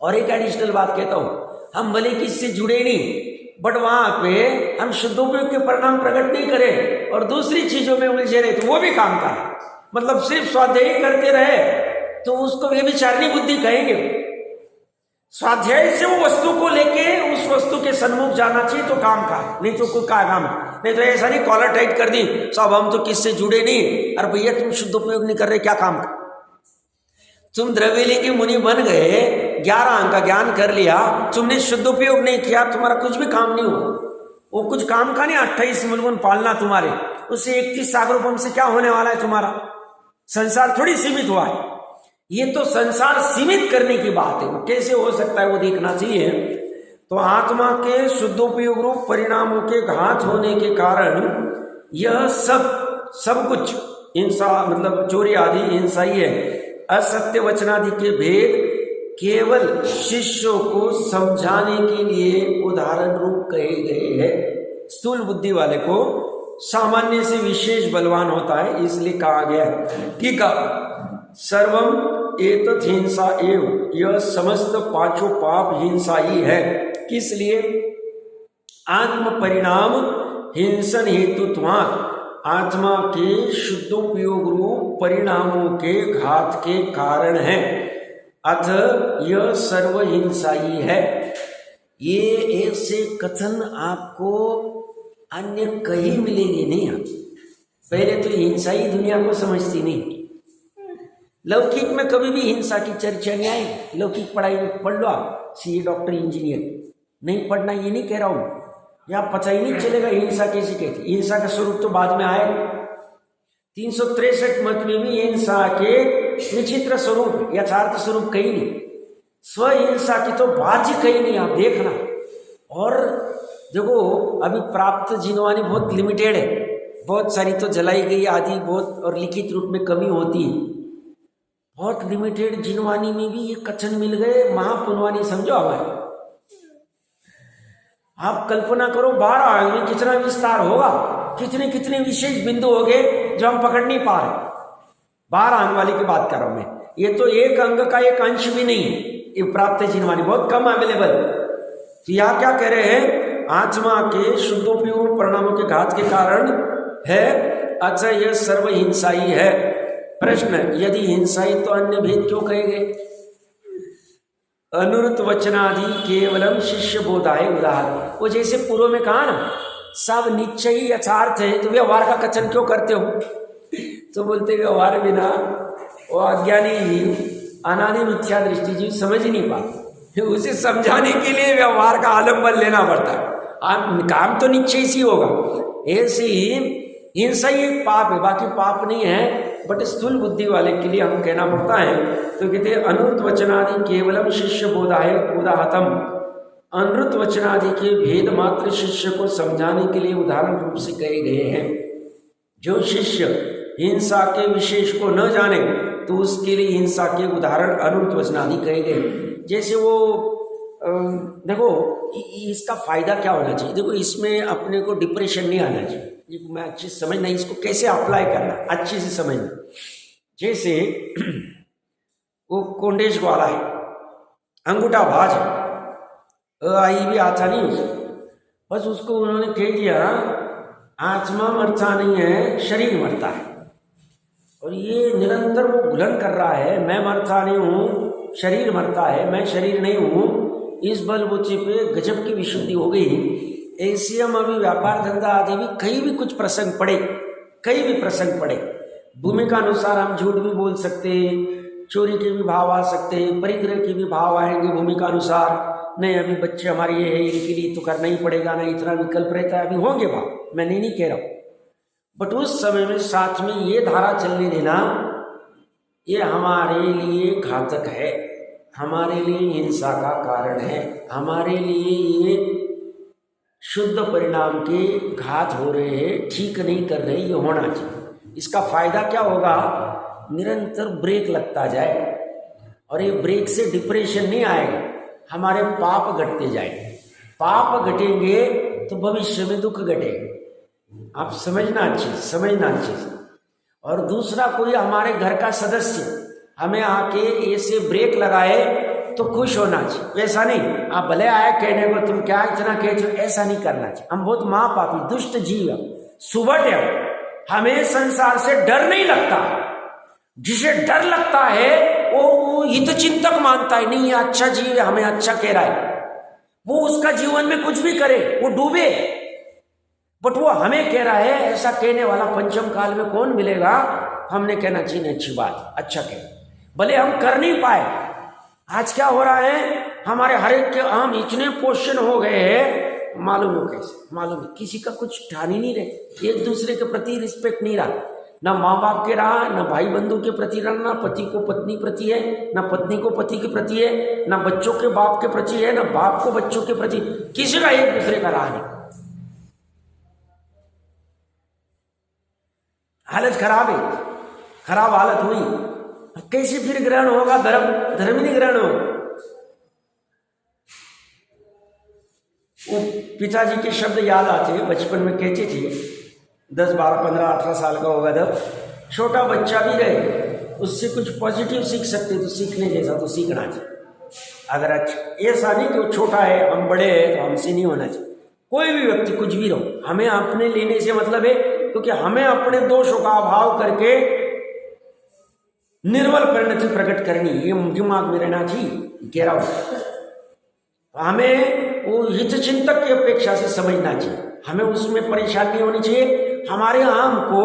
Speaker 2: और एक एडिशनल बात कहता हूं, हम भले किससे जुड़े नहीं, बट वहां पे हम शुद्धोपयोग के परिणाम प्रकट नहीं करें और दूसरी चीजों में उलझे रहे, तो वो भी काम का है। मतलब सिर्फ स्वाध्याय करते रहे तो उसको व्यभिचारिणी बुद्धि कहेंगे। स्वाध्याय से वो वस्तु को लेके उस वस्तु के सन्मुख जाना चाहिए तो काम का, नहीं तो कोई का काम नहीं। तो ऐसा नहीं कॉलर टाइट कर दी साहब, हम तो किससे जुड़े नहीं, अरे भैया तुम शुद्धोपयोग नहीं कर रहे, क्या काम का। तुम द्रव्यलिंगी मुनि बन गए, 11 अंक का ज्ञान कर लिया, तुमने शुद्धोपयोग नहीं किया, तुम्हारा कुछ भी काम नहीं हुआ। वो कुछ काम का नहीं, 28 मुलगुन पालना तुम्हारे, उससे 31 सागरोपम से क्या होने वाला है तुम्हारा। संसार थोड़ी सीमित हुआ है, ये तो संसार सीमित करने की बात है। कैसे हो सकता है वो देखना चाहिए। तो आत्मा के शुद्धोपयोग रूप परिणामों के घात होने के कारण यह सब कुछ हिंसा, मतलब चोरी आदि हिंसा ही है। असत्य वचनादि के भेद केवल शिष्यों को समझाने के लिए उदाहरण रूप कहे गए हैं। स्थूल बुद्धि वाले को सामान्य से विशेष बलवान होता है, इसलिए कहा गया है। ठीक है, सर्वम एतत् हिंसा एव, यह समस्त पांचों पाप हिंसा ही है। किस लिए, आत्म परिणाम हिंसन हेतुत्वात्, आत्मा के शुद्धोपयोग रूप परिणामों के घात के कारण है। अथ यह सर्व हिंसा ही है। ये ऐसे कथन आपको अन्य कहीं मिलेंगे नहीं। पहले तो हिंसा ही दुनिया को समझती नहीं। लौकिक में कभी भी हिंसा की चर्चा नहीं आई। लौकिक पढ़ाई में पढ़ लो आप, सीए, डॉक्टर, इंजीनियर, नहीं पढ़ना ये नहीं कह रहा हूं, यहाँ पता ही नहीं चलेगा हिंसा कैसी कहती। हिंसा का स्वरूप तो बाद में आए। 363 मत में भी हिंसा के विचित्र स्वरूप, यथार्थ स्वरूप कहीं नहीं। स्वहिंसा की तो बात ही कहीं नहीं, आप देखना। और देखो अभी प्राप्त जिनवानी बहुत लिमिटेड है, बहुत सारी तो जलाई गई आदि बहुत, और लिखित रूप में कमी होती है। बहुत लिमिटेड जिनवानी में भी ये कथन मिल गए, महापुनवानी समझो हमारे। आप कल्पना करो 12 अंग में कितना विस्तार होगा, कितने कितने विशेष बिंदु हो गए जो हम पकड़ नहीं पा रहे। 12 अंग वाली की बात कर रहा हूं मैं, ये तो एक अंग का एक अंश भी नहीं है। ये प्राप्त जिनवानी बहुत कम अवेलेबल। तो यहाँ क्या कह रहे हैं, आत्मा के शुद्धोपयोग परिणामों के घात के कारण है। अच्छा, यह सर्व हिंसा ही है। प्रश्न, यदि हिंसा ही तो अन्य भेद क्यों कहे गए। अनुरुत वचनादि केवलम शिष्य बोधाय उदाहरण। वो जैसे पूर्व में कहा ना, सब निश्चय ही यथार्थ है, तो व्यवहार का कथन क्यों करते हो। तो बोलते व्यवहार बिना वो अज्ञानी जीव, अनादि मिथ्या दृष्टि जीव समझ ही नहीं पाते। उसे समझाने के लिए व्यवहार का आलम्बन लेना पड़ता है। काम तो निश्चय ही होगा। ऐसे ही हिंसा ही एक पाप है, बाकी पाप नहीं है। बट स्थूल बुद्धि वाले के लिए हम कहना पड़ता है। तो कहते हैं अनुरुत वचनादि केवलम शिष्य बोधाय उदाहतम। अनुरुत वचनादि के भेद मात्र शिष्य को समझाने के लिए उदाहरण रूप से कहे गए हैं। जो शिष्य हिंसा के विशेष को न जाने तो उसके लिए हिंसा के उदाहरण अनुरुत वचनादि कहे गए। जैसे वो देखो इसका फायदा क्या होना चाहिए। देखो इसमें अपने को डिप्रेशन नहीं आना चाहिए। मैं अच्छे से समझना, इसको कैसे अप्लाई करना अच्छे से समझना। जैसे वो कोंडेश वाला है, अंगूठा भाज है, आई भी आता नहीं उसे, बस उसको उन्होंने कह दिया आत्मा मरता नहीं है, शरीर मरता है। और ये निरंतर वो घुलन कर रहा है, मैं मरता नहीं हूँ, शरीर मरता है, मैं शरीर नहीं हूँ। इस बलबूते पे गजब की विशुद्धि हो गई। ऐसे हम अभी व्यापार धंधा आदि भी कहीं भी कुछ प्रसंग पड़े, कहीं भी प्रसंग पड़े, भूमिका अनुसार हम झूठ भी बोल सकते हैं, चोरी के भी भाव आ सकते हैं, परिग्रह के भी भाव आएंगे भूमिका अनुसार। नहीं अभी बच्चे हमारे ये है, इनके लिए तो करना ही पड़ेगा, नहीं इतना विकल्प रहता है, अभी होंगे भाव, मैं नहीं कह रहा हूं। बट उस समय में साथ में ये धारा चलने देना, ये हमारे लिए घातक है, हमारे लिए हिंसा का कारण है, हमारे लिए ये शुद्ध परिणाम के घात हो रहे हैं, ठीक नहीं कर रहे, ये होना चाहिए। इसका फायदा क्या होगा, निरंतर ब्रेक लगता जाए, और ये ब्रेक से डिप्रेशन नहीं आएगा, हमारे पाप घटते जाएंगे। पाप घटेंगे तो भविष्य में दुख घटेगा। आप समझना अच्छे से। और दूसरा कोई हमारे घर का सदस्य हमें आके ऐसे ब्रेक लगाए तो खुश होना चाहिए, वैसा नहीं आप भले आए कहने को तुम क्या इतना कहते हो, ऐसा नहीं करना चाहिए। हम बहुत महापापी दुष्ट जीव है, सुबट है, हमें संसार से डर नहीं लगता। जिसे डर लगता है वो हित चिंतक मानता है, नहीं ये अच्छा जीव है, हमें अच्छा कह रहा है, वो उसका जीवन में कुछ भी करे, वो डूबे, बट वो हमें कह रहा है, ऐसा कहने वाला पंचम काल में कौन मिलेगा। हमने कहना चाहिए अच्छी बात, अच्छा कह, भले हम कर नहीं पाए। आज क्या हो रहा है, हमारे हर एक के हम इतने क्वेश्चन हो गए हैं, मालूम हो कैसे, मालूम है किसी का कुछ ठान ही नहीं रहे, एक दूसरे के प्रति रिस्पेक्ट नहीं रहा, ना माँ बाप के रहा, ना भाई बंधु के प्रति रहा, ना पति को पत्नी प्रति है, ना पत्नी को पति के प्रति है, ना बच्चों के बाप के प्रति है, ना बाप को बच्चों के प्रति, किसी का एक दूसरे का रहा नहीं। हालत खराब है, खराब हालत हुई, कैसे फिर ग्रहण होगा धर्म, धर्म ही नहीं ग्रहण हो। वो पिताजी के शब्द याद आते, बचपन में कहते थे, 10, 12, 15, 18 साल का होगा तब, छोटा बच्चा भी रहे उससे कुछ पॉजिटिव सीख सकते, तो सीखने जैसा तो सीखना चाहिए। अगर अच्छा ऐसा नहीं कि वो छोटा है हम बड़े हैं तो हमसे नहीं होना चाहिए। कोई भी व्यक्ति कुछ भी रहो, हमें अपने लेने से मतलब है, क्योंकि हमें अपने दोषों का अभाव करके निर्मल परिणति प्रकट करनी, ये दिमाग में रहना चाहिए। कह रहा हूं हमें वो हित चिंतक की अपेक्षा से समझना चाहिए, हमें उसमें परेशानी नहीं होनी चाहिए। हमारे आम को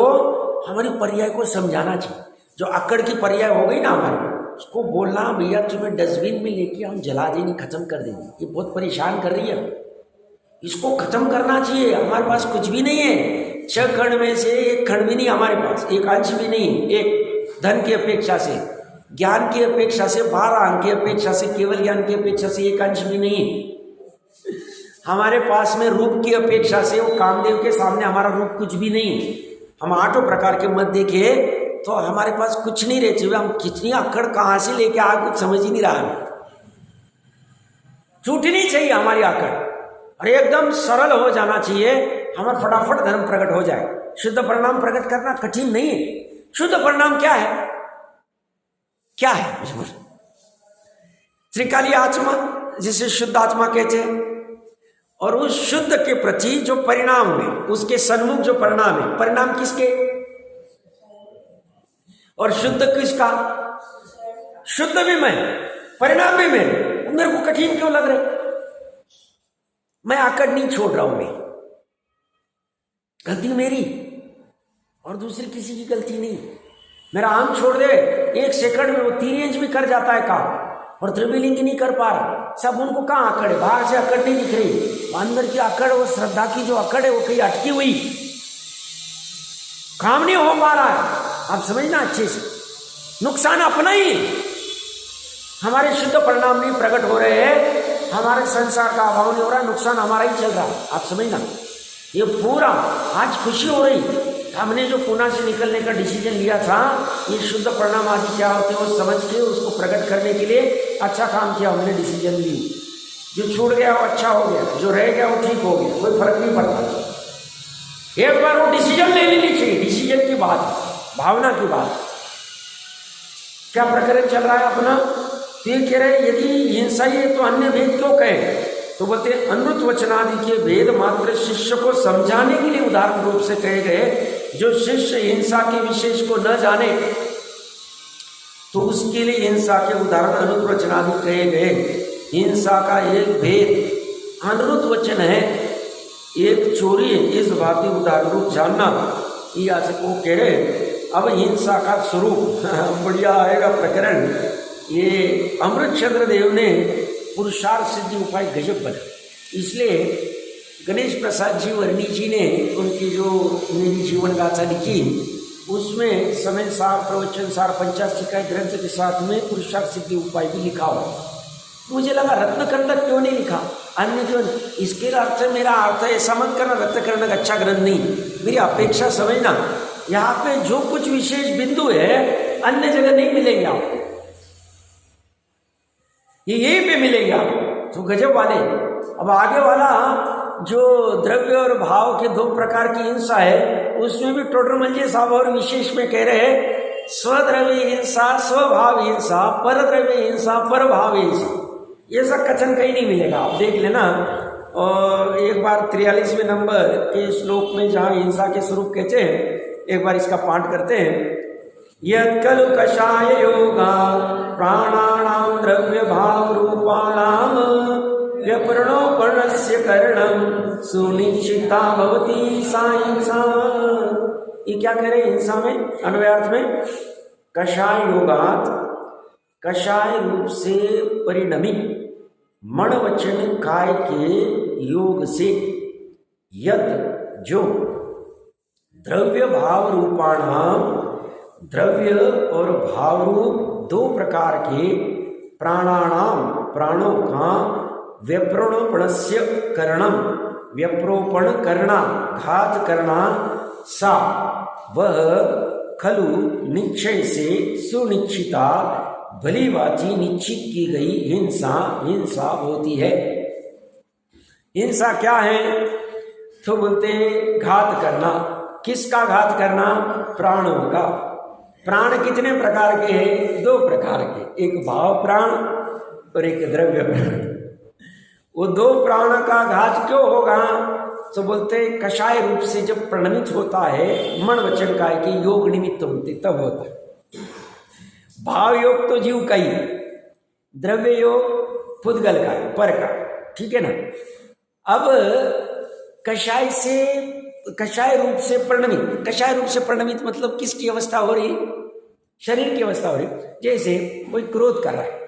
Speaker 2: हमारी पर्याय को समझाना चाहिए। जो अकड़ की पर्याय हो गई ना हमारी, उसको बोलना भैया तुम्हें डस्टबिन में लेके हम जला देंगे, खत्म कर देंगे, ये बहुत परेशान कर रही है, इसको खत्म करना चाहिए। हमारे पास कुछ भी नहीं है, 6 खंड में से 1 खंड भी नहीं हमारे पास, एक अंश भी नहीं। एक धन की अपेक्षा से, ज्ञान की अपेक्षा से, 12 अंक की अपेक्षा से, केवल ज्ञान की अपेक्षा से 1 अंश भी नहीं हमारे पास में। रूप की अपेक्षा से वो कामदेव के सामने हमारा रूप कुछ भी नहीं। हम 8 प्रकार के मत देखे तो हमारे पास कुछ नहीं रहते हुए, हम कितनी अकड़ कहां से लेके आ कुछ समझ ही नहीं रहा। छूटनी चाहिए हमारी अकड़ और एकदम सरल हो जाना चाहिए, हमारा फटाफट धर्म प्रकट हो जाए। शुद्ध परिणाम प्रकट करना कठिन नहीं है। शुद्ध परिणाम क्या है, क्या है? त्रिकाली आत्मा, जिसे शुद्ध आत्मा कहते हैं। और उस शुद्ध के प्रति जो परिणाम है, उसके सन्मुख जो परिणाम है, परिणाम किसके और शुद्ध किसका? शुद्ध भी मैं, परिणाम भी मैं। मेरे को कठिन क्यों लग रहे? मैं आकड़ नहीं छोड़ रहा हूं, मैं गलती मेरी और दूसरी किसी की गलती नहीं। मेरा आम छोड़ दे, 1 सेकंड में वो 3 इंच भी कर जाता है काम, और त्रिविलिंग नहीं कर पा रहा। सब उनको कहाँ अकड़ है, बाहर से अकड़ नहीं दिख रही, अंदर की अकड़, वो श्रद्धा की जो अकड़ है वो कहीं अटकी हुई, काम नहीं हो पा रहा है। आप समझना अच्छे से, नुकसान अपना ही, हमारे शुद्ध परिणाम नहीं प्रकट हो रहे हैं, हमारे संसार का अभाव नहीं हो रहा, नुकसान हमारा ही चल रहा है। आप समझना, ये पूरा आज खुशी हो रही, हमने जो पुणे से निकलने का डिसीजन लिया था, ये शुद्ध परिणाम आदि क्या होते हैं वो समझ के उसको प्रकट करने के लिए अच्छा काम किया हमने, डिसीजन ली। जो छूट गया वो अच्छा हो गया, जो रह गया वो ठीक हो गया, कोई फर्क नहीं पड़ता। एक बार वो डिसीजन ले लेनी चाहिए, डिसीजन की बात, भावना की बात। क्या प्रकरण चल रहा है अपना, तो ये कह रहे यदि हिंसा ही है तो अन्य भेद क्यों कहें? तो बोलते अनृत वचनादि के भेद मात्र शिष्य को समझाने के लिए उदाहरण रूप से कहे गए। जो शिष्य हिंसा के विशेष को न जाने तो उसके लिए हिंसा के उदाहरण अनृत वचनादि कहे गए। हिंसा का एक भेद अनृत वचन है, एक चोरी है, इस बात की उदाहरण रूप जानना। ये आज वो कह रहे अब हिंसा का स्वरूप बढ़िया आएगा प्रकरण। ये अमृतचंद्र देव ने पुरुषार्थ सिद्धि उपाय गजब बना, इसलिए गणेश प्रसाद जी वर्णी जी ने उनकी जो मेरी जीवन गाथा लिखी उसमें समय सार, प्रवचन सार, पंचाशिका ग्रंथ के साथ में पुरुषार्थ सिद्धि उपाय भी लिखा हुआ। मुझे लगा रत्नकंडक क्यों नहीं लिखा, अन्य क्यों नहीं? इसके अर्थ मेरा अर्थ ऐसा मत करना रत्नकंडक अच्छा ग्रंथ नहीं, मेरी अपेक्षा समझना। यहाँ पे जो कुछ विशेष बिंदु है अन्य जगह नहीं मिलेंगे आपको, ये यहीं पे मिलेंगे आपको। तो गजब वाले। अब आगे वाला जो द्रव्य और भाव के दो प्रकार की हिंसा है उसमें भी टोडरमल साहब और विशेष में कह रहे हैं स्वद्रव्य हिंसा, स्वभाव हिंसा, पर द्रव्य हिंसा, पर भाव हिंसा। ये सब कथन कहीं नहीं मिलेगा, आप देख लेना। और एक बार 43वें नंबर के श्लोक में जहाँ हिंसा के स्वरूप कहते हैं, एक बार इसका पाठ करते हैं। यत् खलु कषाय योगा प्राणानां द्रव्य भाव रूपाणां व्यपरणोपणस्य करणं सुनिश्चिता भवति सा हिंसा। ये क्या कह रहे हैं हिंसा में, अन्वयार्थ में? कषाय योगात, कषाय रूप से परिणमित मन वचन काय के योग से यद जो द्रव्य भाव रूपाणाम, द्रव्य और भाव रूप दो प्रकार के प्राणानाम, प्राणों का व्यप्रोपणस्य करणम, व्यप्रोपण करना, घात करना, सा वह खलु निश्चय से सुनिश्चिता भली भांति निश्चित की गई हिंसा, हिंसा होती है। हिंसा क्या है? तो बोलते हैं घात करना। किसका घात करना? प्राणों का। प्राण कितने प्रकार के हैं? दो प्रकार के, एक भाव प्राण और एक द्रव्य प्राण। वो दो प्राण का घात क्यों होगा? तो बोलते हैं कषाय रूप से जब प्रणमित होता है मन वचन काय के योग निमित्त होते तब होता है। भाव योग तो जीव का ही, द्रव्य योग पुद्गल का है, पर का, ठीक है ना। अब कषाय से, कषाय रूप से प्रणमित, कषाय रूप से प्रणमित मतलब किसकी अवस्था हो रही? शरीर की अवस्था हो रही। जैसे कोई क्रोध कर रहा है,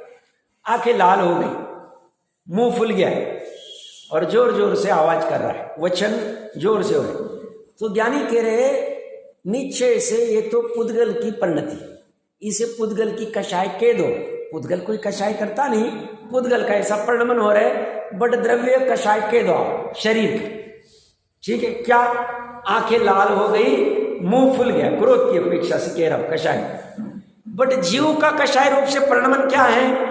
Speaker 2: आंखें लाल हो गई, मुंह फूल गया है और जोर जोर से आवाज कर रहा है, वचन जोर से हो रहे, तो ज्ञानी कह रहे निश्चय से ये तो पुद्गल की परिणति, इसे पुद्गल की कषाय कह दो। पुद्गल कोई कषाय करता नहीं, पुद्गल का ऐसा परिणमन हो रहा है, बट द्रव्य कषाय कह दो आप शरीर का, ठीक है। क्या? आंखें लाल हो गई, मुंह फूल गया, क्रोध की अपेक्षा से कह रहा हूं कषाय। बट जीव का कषाय रूप से परिणमन क्या है?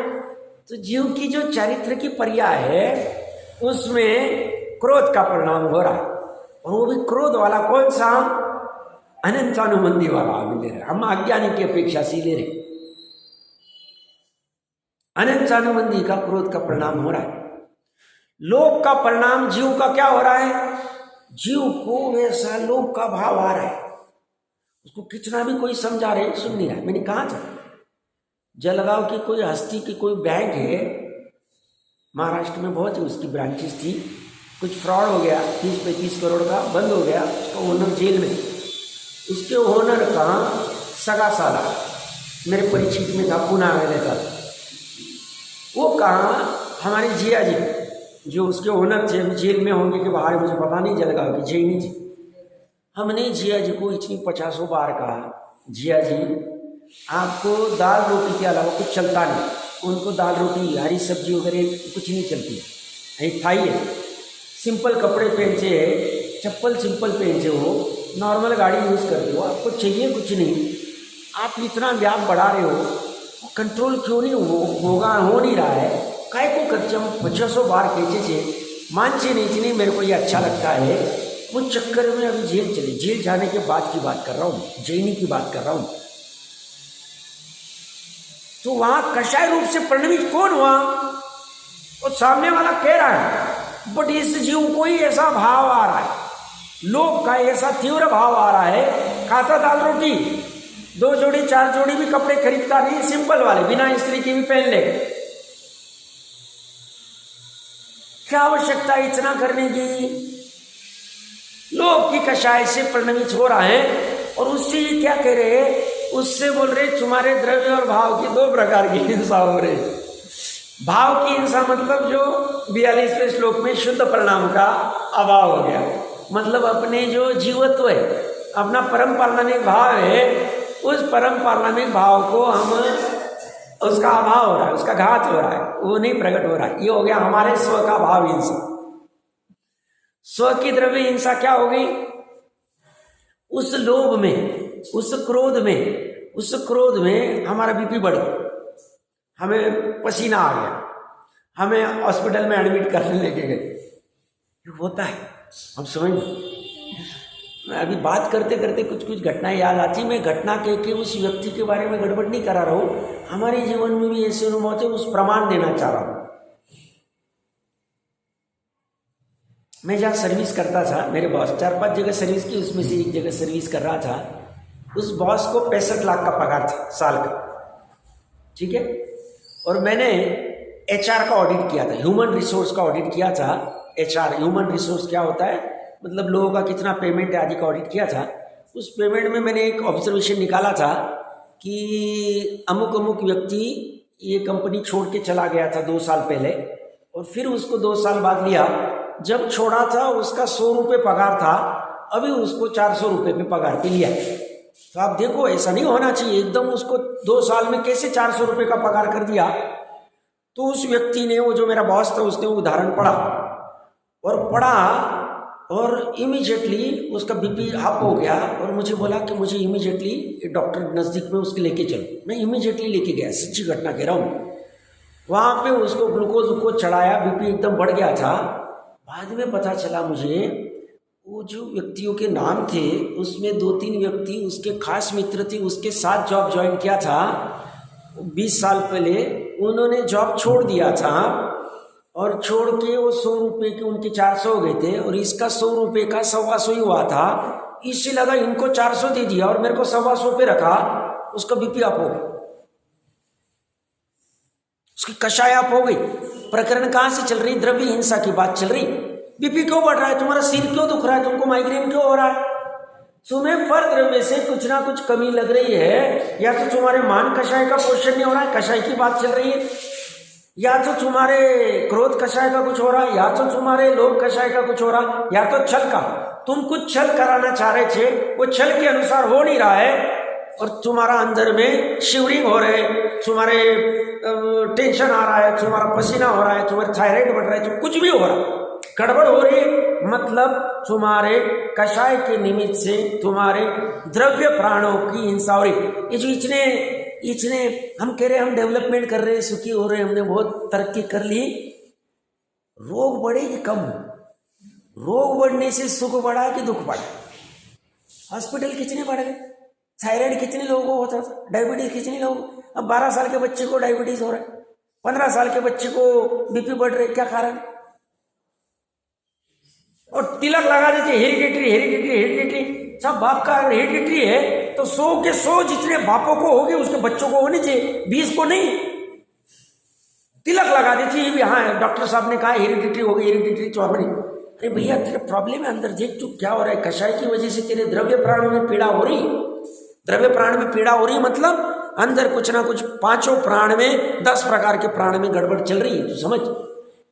Speaker 2: तो जीव की जो चारित्र की पर्याय है उसमें क्रोध का परिणाम हो रहा है, और वो भी क्रोध वाला कौन सा? अनंतानुबंधी वाला अभी ले रहे, हम अज्ञानी की अपेक्षा से ले रहे। अनंतानुबंधी का क्रोध का परिणाम हो रहा है। लोभ का परिणाम जीव का क्या हो रहा है? जीव को वैसा लोभ का भाव आ रहा है, उसको कितना भी कोई समझा रहे सुन नहीं रहा। मैंने कहा था जलगांव की कोई हस्ती की कोई बैंक है, महाराष्ट्र में बहुत ही उसकी ब्रांचेस थी, कुछ फ्रॉड हो गया, 30-35 करोड़ का बंद हो गया, उसका ओनर जेल में। उसके ओनर का सगा साला मेरे परिचित में था, पूना में रहता था। वो कहा हमारे जिया जी जो उसके ओनर थे, अभी जेल में होंगे कि बाहर मुझे पता नहीं, जलगांव की जैनी जी। हमने जिया जी को इतनी 50 बार कहा, जिया जी आपको दाल रोटी के अलावा कुछ चलता नहीं, उनको दाल रोटी हरी सब्जी वगैरह कुछ नहीं चलती है, थाई है, सिंपल कपड़े पहनते हैं, चप्पल सिंपल पहनते हो, नॉर्मल गाड़ी यूज़ करते हो, आपको चाहिए कुछ नहीं, आप इतना व्याप बढ़ा रहे हो, कंट्रोल क्यों नहीं होगा, हो नहीं रहा है, काय को करते हम 50 बार कहते थे, मानचे नहीं, मेरे को ये अच्छा लगता है। वो चक्कर में अभी जेल चले, जेल जाने के बाद की बात कर रहा हूँ, जैनी की बात कर रहा हूँ। तो वहां कषाय रूप से परिणमित कौन हुआ? और सामने वाला कह रहा है, बट इस जीव को ही ऐसा भाव आ रहा है, लोभ का ऐसा तीव्र भाव आ रहा है, खाता दाल रोटी, 2 जोड़ी 4 जोड़ी भी कपड़े खरीदता नहीं, सिंपल वाले बिना स्त्री के भी पहन ले। क्या आवश्यकता इतना करने की? लोभ की कषाय से परिणमित हो रहा है और उससे ये क्या कह रहे हैं, उससे बोल रहे तुम्हारे द्रव्य और भाव की 2 प्रकार की हिंसा हो रही। भाव की हिंसा मतलब जो 42वें श्लोक में शुद्ध परिणाम का अभाव हो गया, मतलब अपने जो जीवत्व है, अपना परम पारलौकिक भाव है, उस परम पारलौकिक भाव को हम, उसका अभाव हो रहा है, उसका घात हो रहा है, वो नहीं प्रकट हो रहा है। ये हो गया हमारे स्व का भाव हिंसा। स्व की द्रव्य हिंसा क्या हो गई, उस लोभ में, उस क्रोध में हमारा बीपी बढ़ गया, हमें पसीना आ गया, हमें हॉस्पिटल में एडमिट करने लेके गए। ये होता है, हम समझ। मैं अभी बात करते करते कुछ घटनाएं याद आती, मैं घटना के उस व्यक्ति के बारे में गड़बड़ नहीं करा रहा हूँ, हमारे जीवन में भी ऐसे अनुभव थे, उस प्रमाण देना चाह रहा हूँ। मैं जहाँ सर्विस करता था, मेरे बॉस 4-5 जगह सर्विस की, उसमें से एक जगह सर्विस कर रहा था, उस बॉस को 65 लाख का पगार था साल का, ठीक है। और मैंने HR का ऑडिट किया था, ह्यूमन रिसोर्स का ऑडिट किया था। HR ह्यूमन रिसोर्स क्या होता है, मतलब लोगों का कितना पेमेंट है आदि का ऑडिट किया था। उस पेमेंट में मैंने एक ऑब्जर्वेशन निकाला था कि अमुक व्यक्ति ये कंपनी छोड़ के चला गया था 2 साल पहले, और फिर उसको 2 साल बाद लिया। जब छोड़ा था उसका 100 रुपये पगार था, अभी उसको 400 रुपये पे पगार पे लिया। तो आप देखो, ऐसा नहीं होना चाहिए, एकदम उसको 2 साल में कैसे 400 रुपये का पगार कर दिया। तो उस व्यक्ति ने, वो जो मेरा बॉस था, उसने उदाहरण पढ़ा और इमीडिएटली उसका बीपी अप हो गया, और मुझे बोला कि मुझे इमीडिएटली डॉक्टर नज़दीक में उसके लेके चलो। मैं इमीडिएटली लेके गया, सच्ची घटना कह रहा हूँ। वहाँ पे उसको ग्लूकोज चढ़ाया, बीपी एकदम बढ़ गया था। बाद में पता चला मुझे, वो जो व्यक्तियों के नाम थे उसमें 2-3 व्यक्ति उसके खास मित्र थे, उसके साथ जॉब ज्वाइन किया था 20 साल पहले। उन्होंने जॉब छोड़ दिया था, और छोड़ के वो 100 रुपये के उनके 400 हो गए थे, और इसका 100 रुपये का 125 ही हुआ था। इससे लगा इनको 400 दे दिया और मेरे को 125 पे रखा, उसका बीपी अप हो गया, उसकी कषाय अप हो गई। प्रकरण कहाँ से चल रही, द्रव्य हिंसा की बात चल रही। बीपी क्यों बढ़ रहा है, तुम्हारा सिर क्यों दुख रहा है, तुमको माइग्रेन क्यों हो रहा है, तुम्हें पर द्रव्य से कुछ ना कुछ कमी लग रही है, या तो तुम्हारे मान कषाय का पोषण नहीं हो रहा है, कषाय की बात चल रही है, या तो तुम्हारे क्रोध कषाय का कुछ हो रहा है, या तो तुम्हारे लोभ कषाय का कुछ हो रहा है, या तो छल का, तुम कुछ छल कराना चाह रहे थे, वो छल के अनुसार हो नहीं रहा है, और तुम्हारा अंदर में शिवरिंग हो रहे, तुम्हारे टेंशन आ रहा है, तुम्हारा पसीना हो रहा है, तुम्हारे थायराइड बढ़ रहा है, तो कुछ भी हो रहा है, गड़बड़ हो रही है, मतलब तुम्हारे कषाय के निमित्त से तुम्हारे द्रव्य प्राणों की हिंसा हो रही। ये जो इतने हम कह रहे हैं हम डेवलपमेंट कर रहे हैं, सुखी हो रहे हैं, हमने बहुत तरक्की कर ली, रोग बढ़े कि कम? रोग बढ़ने से सुख बढ़ा कि दुख बढ़ा? हॉस्पिटल कितने बढ़ गए, थायराइड कितने लोगों को होता था, डायबिटीज कितने लोगों, अब 12 साल के बच्चे को डायबिटीज हो रहा है, 15 साल के बच्चे को बीपी बढ़ रहे, क्या कारण? और तिलक लगा देते हेरिडिटरी, सब बाप का हेरिडिटरी है, तो 100 के 100 जितने बापों को होगी उसके बच्चों को होनी चाहिए, 20 को नहीं। तिलक लगा देती है, हाँ डॉक्टर साहब ने कहा हेरिडिटरी हो गई, हेरिडिटरी तो हमारी। अरे भैया तेरे प्रॉब्लम है अंदर, देख तू क्या हो रहा है, कषाय की वजह से तेरे द्रव्य प्राणों में पीड़ा हो रही, द्रव्य प्राण में पीड़ा हो रही, मतलब अंदर कुछ ना कुछ 5 प्राण में 10 प्रकार के प्राण में गड़बड़ चल रही है, तू समझ।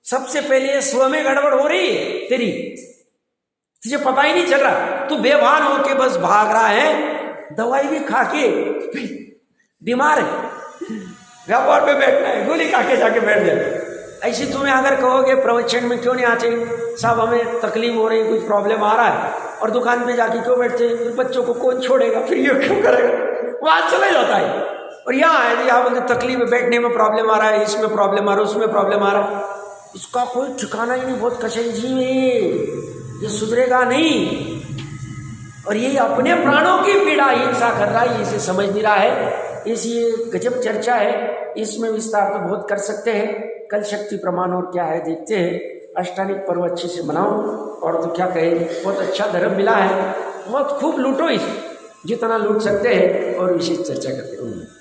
Speaker 2: सबसे पहले स्व में गड़बड़ हो रही है तेरी, तुझे पता ही नहीं चल रहा, तू बेभान होके बस भाग रहा है, दवाई भी खा के बीमार है, व्यापार पे बैठना है, गोली खा के जाके बैठ जाए। ऐसे तुम्हें अगर कहोगे प्रवचन में क्यों नहीं आते साहब, हमें तकलीफ हो रही, कुछ प्रॉब्लम आ रहा है, और दुकान पे जाके क्यों बैठते, फिर बच्चों को कौन छोड़ेगा, फिर ये क्यों करेगा, वहां चले जाता है। और यहाँ है, यहाँ बोलते तकलीफ है, बैठने में प्रॉब्लम आ रहा है, इसमें प्रॉब्लम आ रहा है, उसमें प्रॉब्लम आ रहा है, इसका कोई ठिकाना ही नहीं, बहुत कषाय जीव है, ये सुधरेगा नहीं, और ये अपने प्राणों की पीड़ा हिंसा कर रहा है, इसे समझ नहीं रहा है। इसलिए गजब चर्चा है, इसमें विस्तार तो बहुत कर सकते हैं, कल शक्ति प्रमाण और क्या है देखते हैं। अष्टांगिक पर्व अच्छे से मनाओ, और तो क्या कहे, बहुत अच्छा धर्म मिला है, बहुत खूब लूटो इस जितना लूट सकते हैं, और विशेष चर्चा करते हैं।